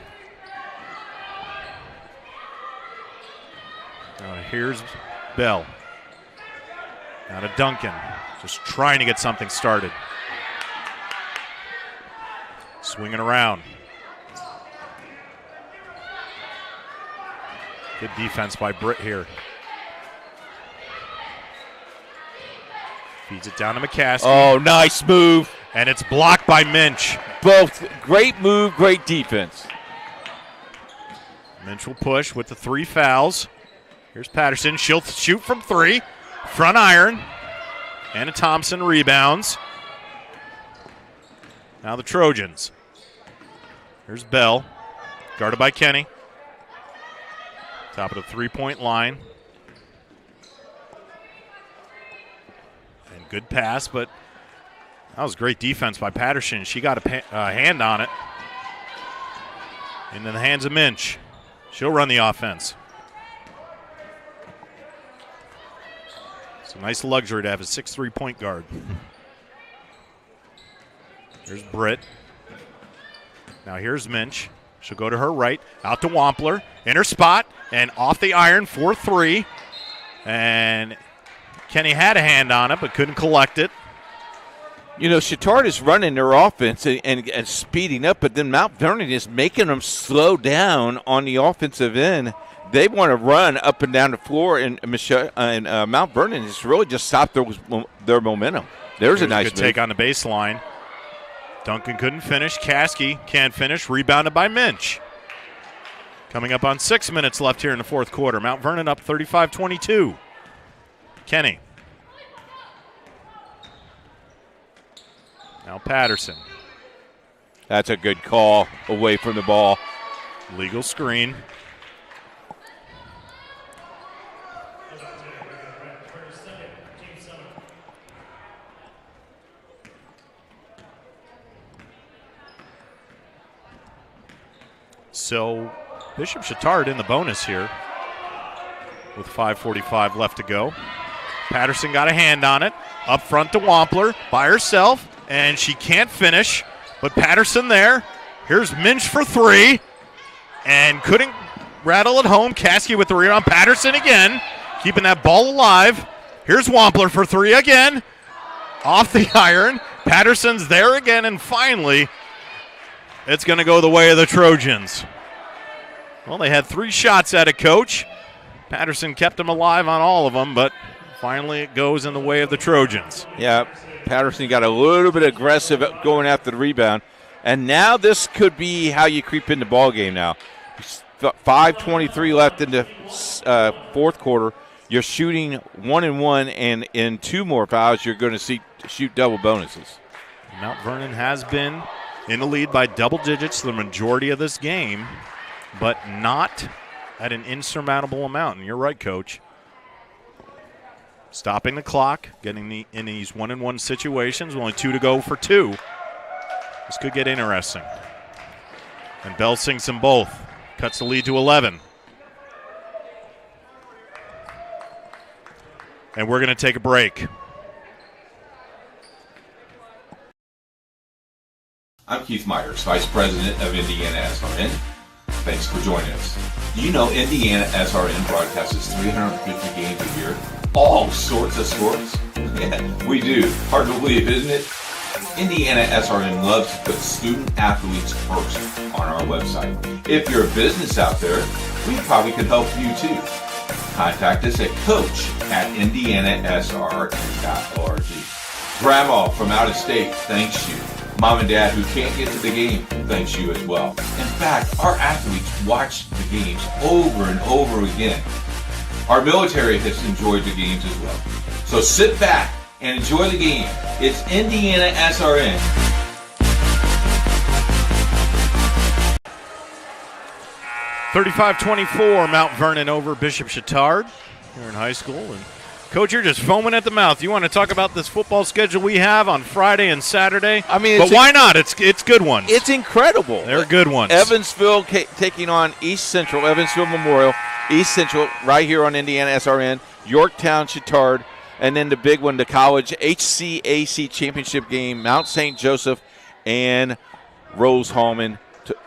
Speaker 18: Now here's Bell. Now to Duncan. Just trying to get something started. Swinging around. Good defense by Britt here. Feeds it down to McCaskey.
Speaker 19: Oh, nice move.
Speaker 18: And it's blocked by Minch.
Speaker 19: Both great move, great defense.
Speaker 18: Minch will push with the 3 fouls. Here's Patterson. She'll shoot from 3. Front iron. Anna Thompson rebounds. Now the Trojans. Here's Bell. Guarded by Kenny. Top of the three-point line. And good pass, but that was great defense by Patterson. She got a hand on it. Into the hands of Minch. She'll run the offense. It's a nice luxury to have a 6'3" point guard. Here's Britt. Now here's Minch. She'll go to her right. Out to Wampler. In her spot. And off the iron, 4-3. And Kenny had a hand on it but couldn't collect it.
Speaker 19: You know, Chatard is running their offense and speeding up, but then Mount Vernon is making them slow down on the offensive end. They want to run up and down the floor, and Mount Vernon has really just stopped their momentum. There's a nice
Speaker 18: good
Speaker 19: move.
Speaker 18: Take on the baseline. Duncan couldn't finish. Caskey can't finish. Rebounded by Minch. Coming up on 6 minutes left here in the fourth quarter. Mount Vernon up 35-22. Kenny. Now Patterson.
Speaker 19: That's a good call away from the ball.
Speaker 18: Legal screen. So Bishop Chatard in the bonus here with 5:45 left to go. Patterson got a hand on it. Up front to Wampler by herself, and she can't finish. But Patterson there. Here's Minch for three, and couldn't rattle it home. Caskey with the rebound. Patterson again, keeping that ball alive. Here's Wampler for three again. Off the iron. Patterson's there again, and finally, it's going to go the way of the Trojans. Well, they had 3 shots at it, Coach. Patterson kept them alive on all of them, but finally it goes in the way of the Trojans.
Speaker 19: Yeah, Patterson got a little bit aggressive going after the rebound, and now this could be how you creep in the ball game now. 5:23 left in the fourth quarter. You're shooting 1-1, and in 2 more fouls, you're going to shoot double bonuses.
Speaker 18: Mount Vernon has been in the lead by double digits the majority of this game, but not at an insurmountable amount. And you're right, Coach. Stopping the clock, getting in these 1-1 situations, only 2 to go for 2. This could get interesting. And Bell sinks them both. Cuts the lead to 11. And we're going to take a break.
Speaker 9: I'm Keith Myers, Vice President of IndianaSRN. Thanks for joining us. Do you know IndianaSRN broadcasts 350 games a year? All sorts of sports? Yeah, we do. Hard to believe, isn't it? IndianaSRN loves to put student athletes first on our website. If you're a business out there, we probably could help you too. Contact us at coach@indianasrn.org. Grandma from out of state thanks you. Mom and Dad who can't get to the game thanks you as well. In fact, our athletes watch the games over and over again. Our military has enjoyed the games as well. So sit back and enjoy the game. It's IndianaSRN.
Speaker 18: (35-24) Mount Vernon over Bishop Chatard here in high school. And Coach, you're just foaming at the mouth. You want to talk about this football schedule we have on Friday and Saturday?
Speaker 19: I mean,
Speaker 18: but why not? It's good ones.
Speaker 19: It's incredible.
Speaker 18: They're good ones.
Speaker 19: Evansville taking on East Central, Evansville Memorial, East Central right here on IndianaSRN, Yorktown, Chatard, and then the big one, the college IHSAA championship game, Mount St. Joseph and Rose-Hulman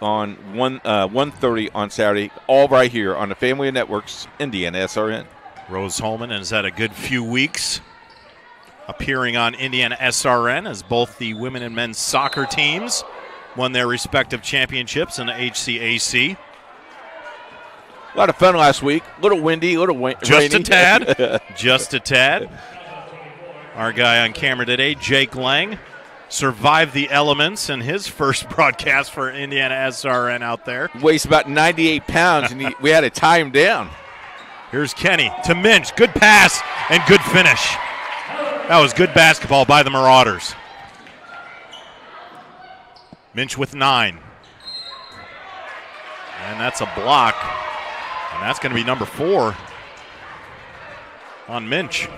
Speaker 19: on 1:30 on Saturday, all right here on the Family of Networks, IndianaSRN.
Speaker 18: Rose-Hulman has had a good few weeks appearing on IndianaSRN as both the women and men's soccer teams won their respective championships in the HCAC.
Speaker 19: A lot of fun last week. A little windy, a little rainy.
Speaker 18: Just a tad. Just a tad. Our guy on camera today, Jake Lang, survived the elements in his first broadcast for IndianaSRN out there.
Speaker 19: Weighs about 98 pounds, and we had to tie him down.
Speaker 18: Here's Kenny to Minch. Good pass and good finish. That was good basketball by the Marauders. Minch with 9. And that's a block. And that's going to be number 4 on Minch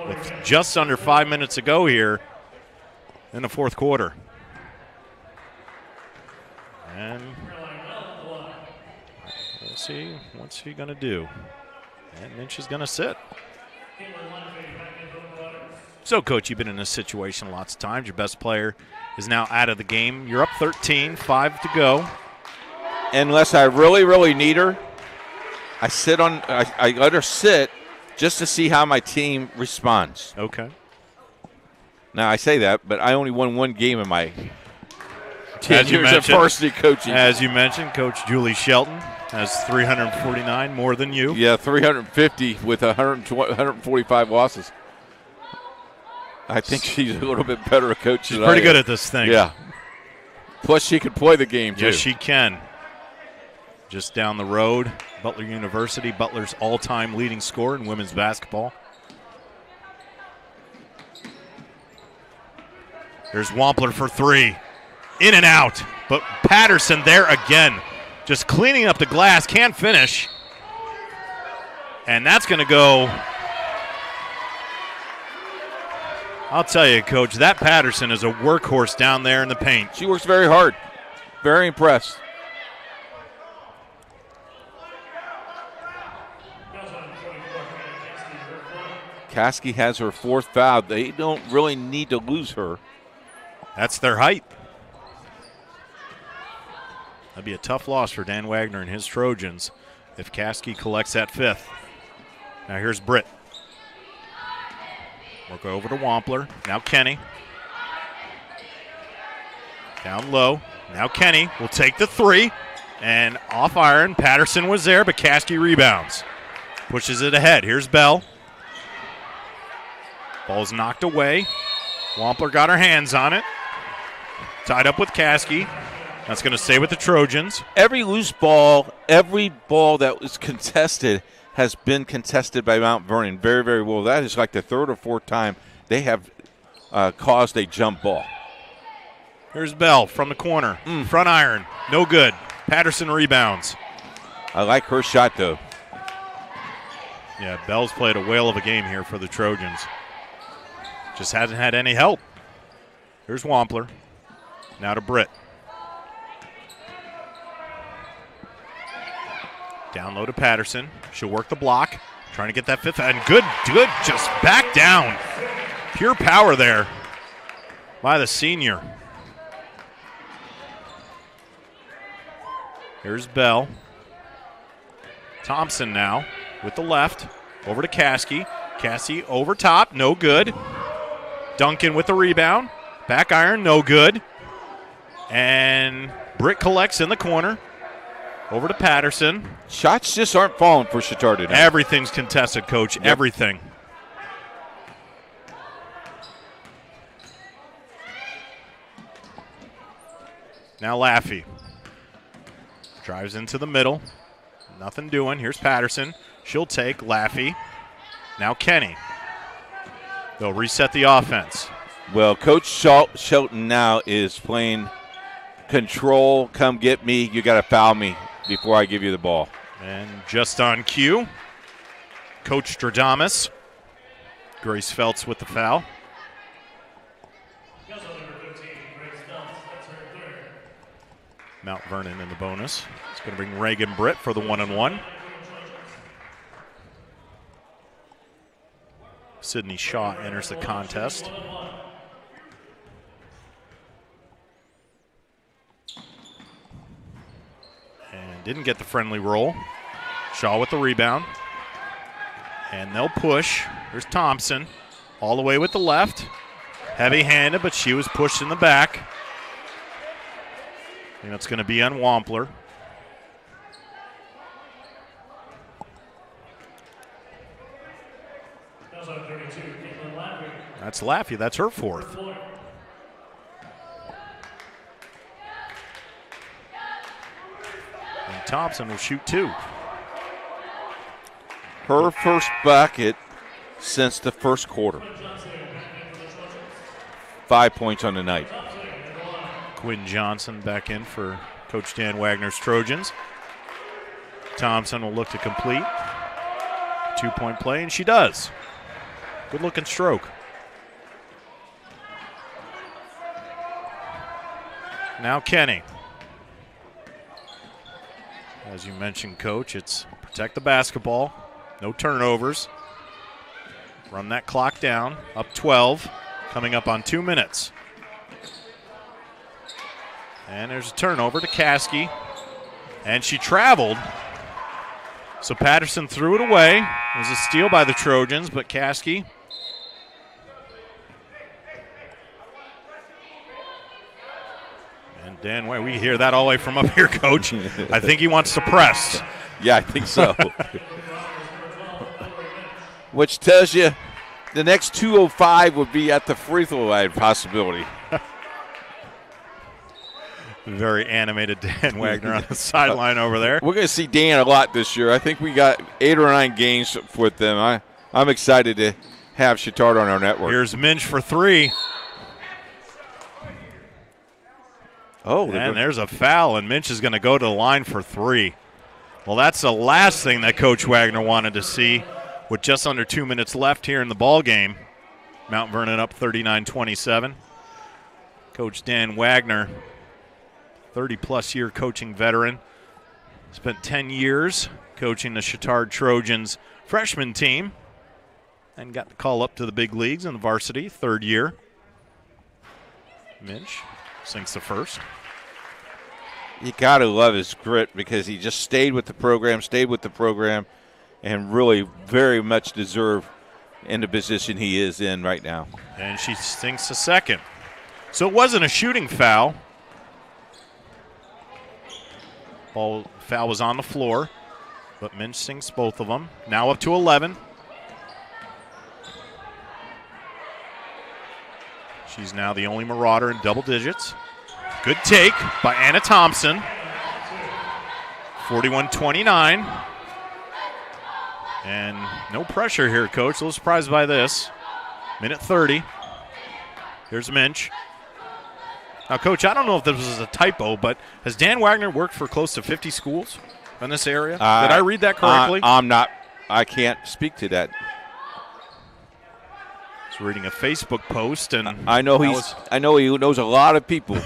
Speaker 18: with just under 5 minutes to go here in the fourth quarter. And we'll see what's he going to do. And Minch is going to sit. So, Coach, you've been in this situation lots of times. Your best player is now out of the game. You're up 13, 5 to go.
Speaker 19: Unless I really, really need her, I let her sit just to see how my team responds.
Speaker 18: Okay.
Speaker 19: Now, I say that, but I only won 1 game in my 10 years of varsity coaching.
Speaker 18: As you mentioned, Coach Julie Shelton has 349 more than you.
Speaker 19: Yeah, 350 with 145 losses. I think she's a little bit better a coach than I am.
Speaker 18: Pretty good at this thing.
Speaker 19: Yeah. Plus, she can play the game, too.
Speaker 18: Yes, she can. Just down the road, Butler University, Butler's all-time leading scorer in women's basketball. Here's Wampler for 3. In and out. But Patterson there again. Just cleaning up the glass. Can't finish. And that's going to go. I'll tell you, Coach, that Patterson is a workhorse down there in the paint.
Speaker 19: She works very hard. Very impressed. Caskey has her 4th foul. They don't really need to lose her.
Speaker 18: That's their height. That'd be a tough loss for Dan Wagner and his Trojans if Caskey collects that 5th. Now here's Britt. We'll go over to Wampler. Now Kenny. Down low. Now Kenny will take the 3. And off iron. Patterson was there, but Caskey rebounds. Pushes it ahead. Here's Bell. Ball's knocked away. Wampler got her hands on it. Tied up with Caskey. That's going to stay with the Trojans.
Speaker 19: Every loose ball, every ball that was contested has been contested by Mount Vernon very, very well. That is like the 3rd or 4th time they have caused a jump ball.
Speaker 18: Here's Bell from the corner. Front iron. No good. Patterson rebounds.
Speaker 19: I like her shot, though.
Speaker 18: Yeah, Bell's played a whale of a game here for the Trojans. Just hasn't had any help. Here's Wampler. Now to Britt. Down low to Patterson. She'll work the block. Trying to get that 5th. And good. Just back down. Pure power there by the senior. Here's Bell. Thompson now with the left. Over to Caskey. Caskey over top. No good. Duncan with the rebound. Back iron. No good. And Britt collects in the corner. Over to Patterson.
Speaker 19: Shots just aren't falling for Chatard today.
Speaker 18: Everything's contested, Coach. Yep. Everything. Now Laffey. Drives into the middle. Nothing doing. Here's Patterson. She'll take Laffey. Now Kenny. They'll reset the offense.
Speaker 19: Well, Coach Shelton now is playing control. Come get me. You got to foul me before I give you the ball.
Speaker 18: And just on cue, Coach Stradamus. Grace Feltz with the foul. Mount Vernon in the bonus. It's going to bring Reagan Britt for the 1-on-1. Sydney Shaw enters the contest. And didn't get the friendly roll. Shaw with the rebound. And they'll push. There's Thompson all the way with the left. Heavy-handed, but she was pushed in the back. And it's going to be on Wampler. That's Laffey. That's her 4th. And Thompson will shoot 2.
Speaker 19: Her first bucket since the first quarter. 5 points on the night.
Speaker 18: Quinn Johnson back in for Coach Dan Wagner's Trojans. Thompson will look to complete. 2-point play, and she does. Good-looking stroke. Now Kenny. As you mentioned, Coach, it's protect the basketball. No turnovers. Run that clock down. Up 12. Coming up on 2 minutes. And there's a turnover to Caskey. And she traveled. So Patterson threw it away. It was a steal by the Trojans, but Caskey. And Dan, we hear that all the way from up here, Coach. I think he wants to press.
Speaker 19: Yeah, I think so. Which tells you the next 2:05 would be at the free throw line possibility.
Speaker 18: Very animated Dan Wagner on the sideline over there.
Speaker 19: We're going to see Dan a lot this year. I think we got 8 or 9 games with them. I'm excited to have Chatard on our network.
Speaker 18: Here's Minch for 3.
Speaker 19: Oh,
Speaker 18: and there's a foul, and Minch is going to go to the line for 3. Well, that's the last thing that Coach Wagner wanted to see with just under 2 minutes left here in the ball game. Mount Vernon up 39-27. Coach Dan Wagner, 30-plus year coaching veteran, spent 10 years coaching the Chatard Trojans freshman team. and got the call up to the big leagues in the varsity, third year. Minch sinks the first.
Speaker 19: You got to love his grit because he just stayed with the program, and really very much deserved in the position he is in right now.
Speaker 18: And she sinks the second. So it wasn't a shooting foul. Foul was on the floor, but Minch sinks both of them. Now up to 11. She's now the only Marauder in double digits. Good take by Anna Thompson. 41-29. And no pressure here, Coach. A little surprised by this. Minute 30. Here's Minch. Now, Coach, I don't know if this was a typo, but has Dan Wagner worked for close to 50 schools in this area? Did I read that correctly?
Speaker 19: I can't speak to that.
Speaker 18: I was reading a Facebook post, and
Speaker 19: I know he knows a lot of people.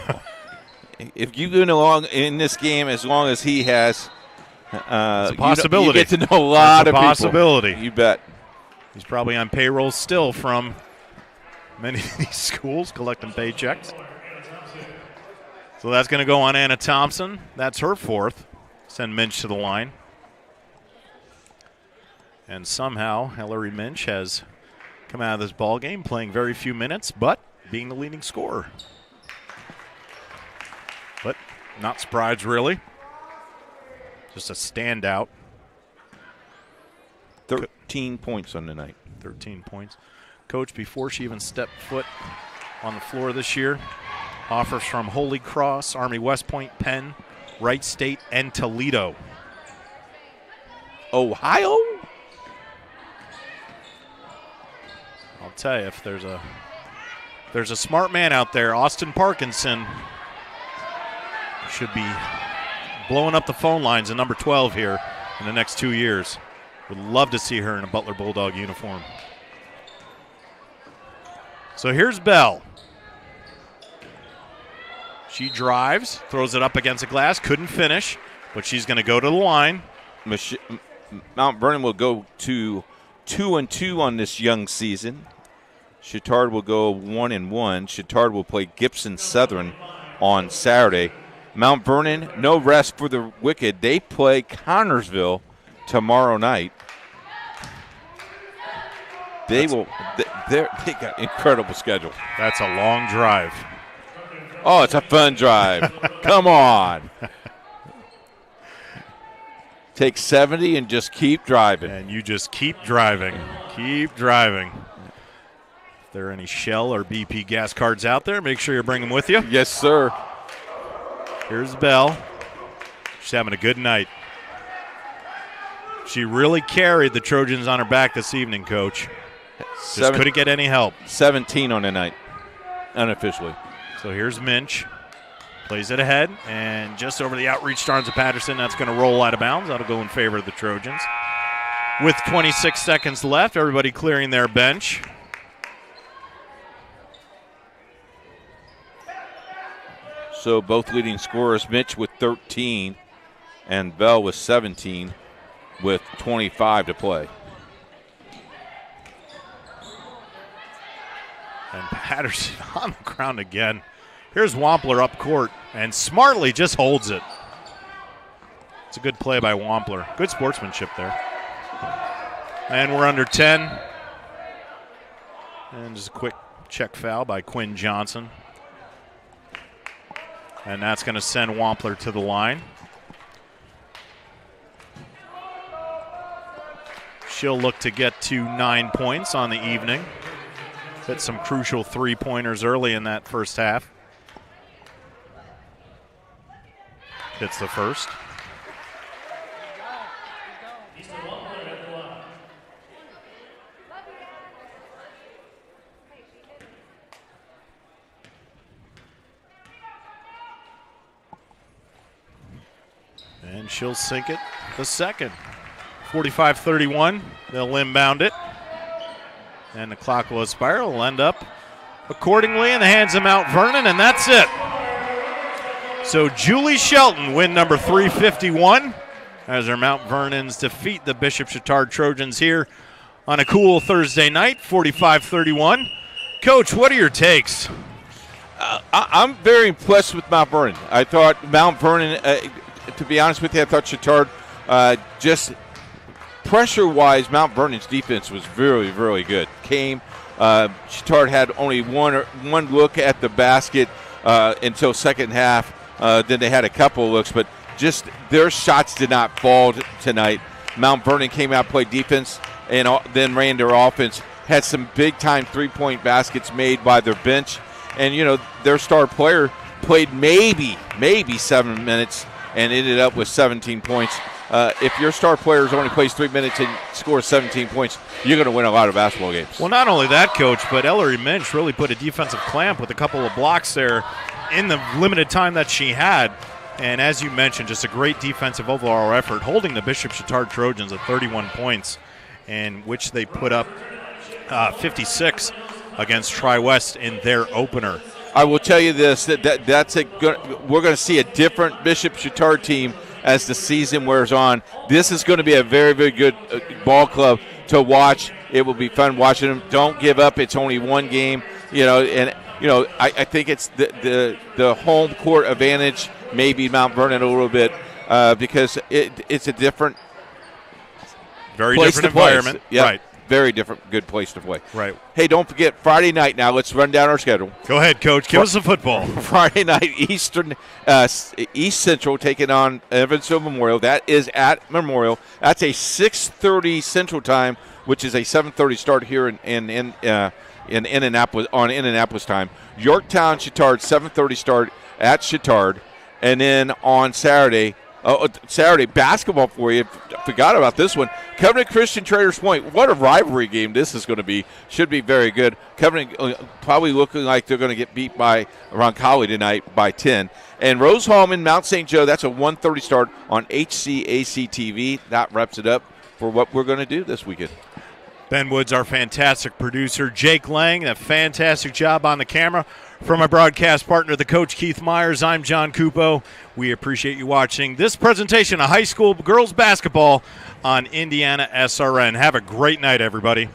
Speaker 19: If you go along in this game as long as he has,
Speaker 18: it's a possibility.
Speaker 19: You get to know a lot of people.
Speaker 18: Possibility.
Speaker 19: You bet.
Speaker 18: He's probably on payroll still from many of these schools collecting paychecks. So that's going to go on Anna Thompson. That's her fourth. Send Minch to the line. And somehow Hillary Minch has come out of this ball game playing very few minutes, but being the leading scorer. But not surprised, really. Just a standout.
Speaker 19: 13 points on the night.
Speaker 18: 13 points. Coach, before she even stepped foot on the floor this year, offers from Holy Cross, Army West Point, Penn, Wright State, and Toledo.
Speaker 19: Ohio?
Speaker 18: I'll tell you, if there's a smart man out there, Austin Parkinson should be blowing up the phone lines at number 12 here in the next 2 years. Would love to see her in a Butler Bulldog uniform. So here's Bell. She drives, throws it up against the glass, couldn't finish, but she's going to go to the line.
Speaker 19: Mount Vernon will go to 2-2 on this young season. Chatard will go 1-1. Chatard will play Gibson Southern on Saturday. Mount Vernon, no rest for the wicked. They play Connorsville tomorrow night. They got an incredible schedule.
Speaker 18: That's a long drive.
Speaker 19: Oh, it's a fun drive. Come on. Take 70 and just keep driving.
Speaker 18: And you just keep driving. Keep driving. If there are any Shell or BP gas cards out there, make sure you bring them with you.
Speaker 19: Yes, sir.
Speaker 18: Here's Bell. She's having a good night. She really carried the Trojans on her back this evening, Coach. Just couldn't get any help.
Speaker 19: 17 on the night, unofficially.
Speaker 18: So here's Minch. Plays it ahead, and just over the outreached arms of Patterson, that's going to roll out of bounds. That'll go in favor of the Trojans. With 26 seconds left, everybody clearing their bench.
Speaker 19: So both leading scorers, Mitch with 13 and Bell with 17 with 25 to play.
Speaker 18: And Patterson on the ground again. Here's Wampler up court and smartly just holds it. It's a good play by Wampler. Good sportsmanship there. And we're under 10. And just a quick check foul by Quinn Johnson. And that's going to send Wampler to the line. She'll look to get to 9 points on the evening. Hit some crucial three-pointers early in that first half. Hits the first. And she'll sink it the second. 45-31. They'll inbound it. And the clock will spiral. Will end up accordingly in the hands of Mount Vernon, and that's it. So Julie Shelton win number 351 as our Mount Vernons defeat the Bishop Chatard Trojans here on a cool Thursday night, 45-31. Coach, what are your takes?
Speaker 19: I'm very impressed with Mount Vernon. I thought Mount Vernon, to be honest with you, I thought Chatard, just pressure-wise, Mount Vernon's defense was really, really good. Chatard had only one look at the basket until second half. Then they had a couple of looks, but just their shots did not fall tonight. Mount Vernon came out, played defense, and then ran their offense. Had some big-time three-point baskets made by their bench. And, their star player played maybe 7 minutes and ended up with 17 points. If your star player only plays 3 minutes and scores 17 points, you're going to win a lot of basketball games.
Speaker 18: Well, not only that, Coach, but Ellery Minch really put a defensive clamp with a couple of blocks there in the limited time that she had. And as you mentioned, just a great defensive overall effort, holding the Bishop Chatard Trojans at 31 points, in which they put up 56 against Tri-West in their opener.
Speaker 19: I will tell you this, we're going to see a different Bishop Chatard team as the season wears on. This is going to be a very, very good ball club to watch. It will be fun watching them. Don't give up. It's only one game, I think it's the home court advantage, maybe Mount Vernon a little bit, because it's a different,
Speaker 18: very different environment.
Speaker 19: Yeah,
Speaker 18: right.
Speaker 19: Very different, good place to play.
Speaker 18: Right.
Speaker 19: Hey, don't forget Friday night. Now let's run down our schedule.
Speaker 18: Go ahead, Coach. Give us the football.
Speaker 19: Friday night, East Central taking on Evansville Memorial. That is at Memorial. That's a 6:30 Central Time, which is a 7:30 start here in Indianapolis on Indianapolis time. Yorktown Chatard 7:30 start at Chatard, and then on Saturday basketball for you. Forgot about this one. Covenant Christian Traders Point. What a rivalry game this is going to be. Should be very good. Covenant probably looking like they're going to get beat by Roncalli tonight by 10. And Rose Hallman, Mount St. Joe. That's a 1:30 start on IHSAA TV. That wraps it up for what we're going to do this weekend.
Speaker 18: Ben Woods, our fantastic producer. Jake Lang, a fantastic job on the camera. From my broadcast partner, the coach Keith Myers, I'm John Cupo. We appreciate you watching this presentation of high school girls basketball on Indiana SRN. Have a great night, everybody.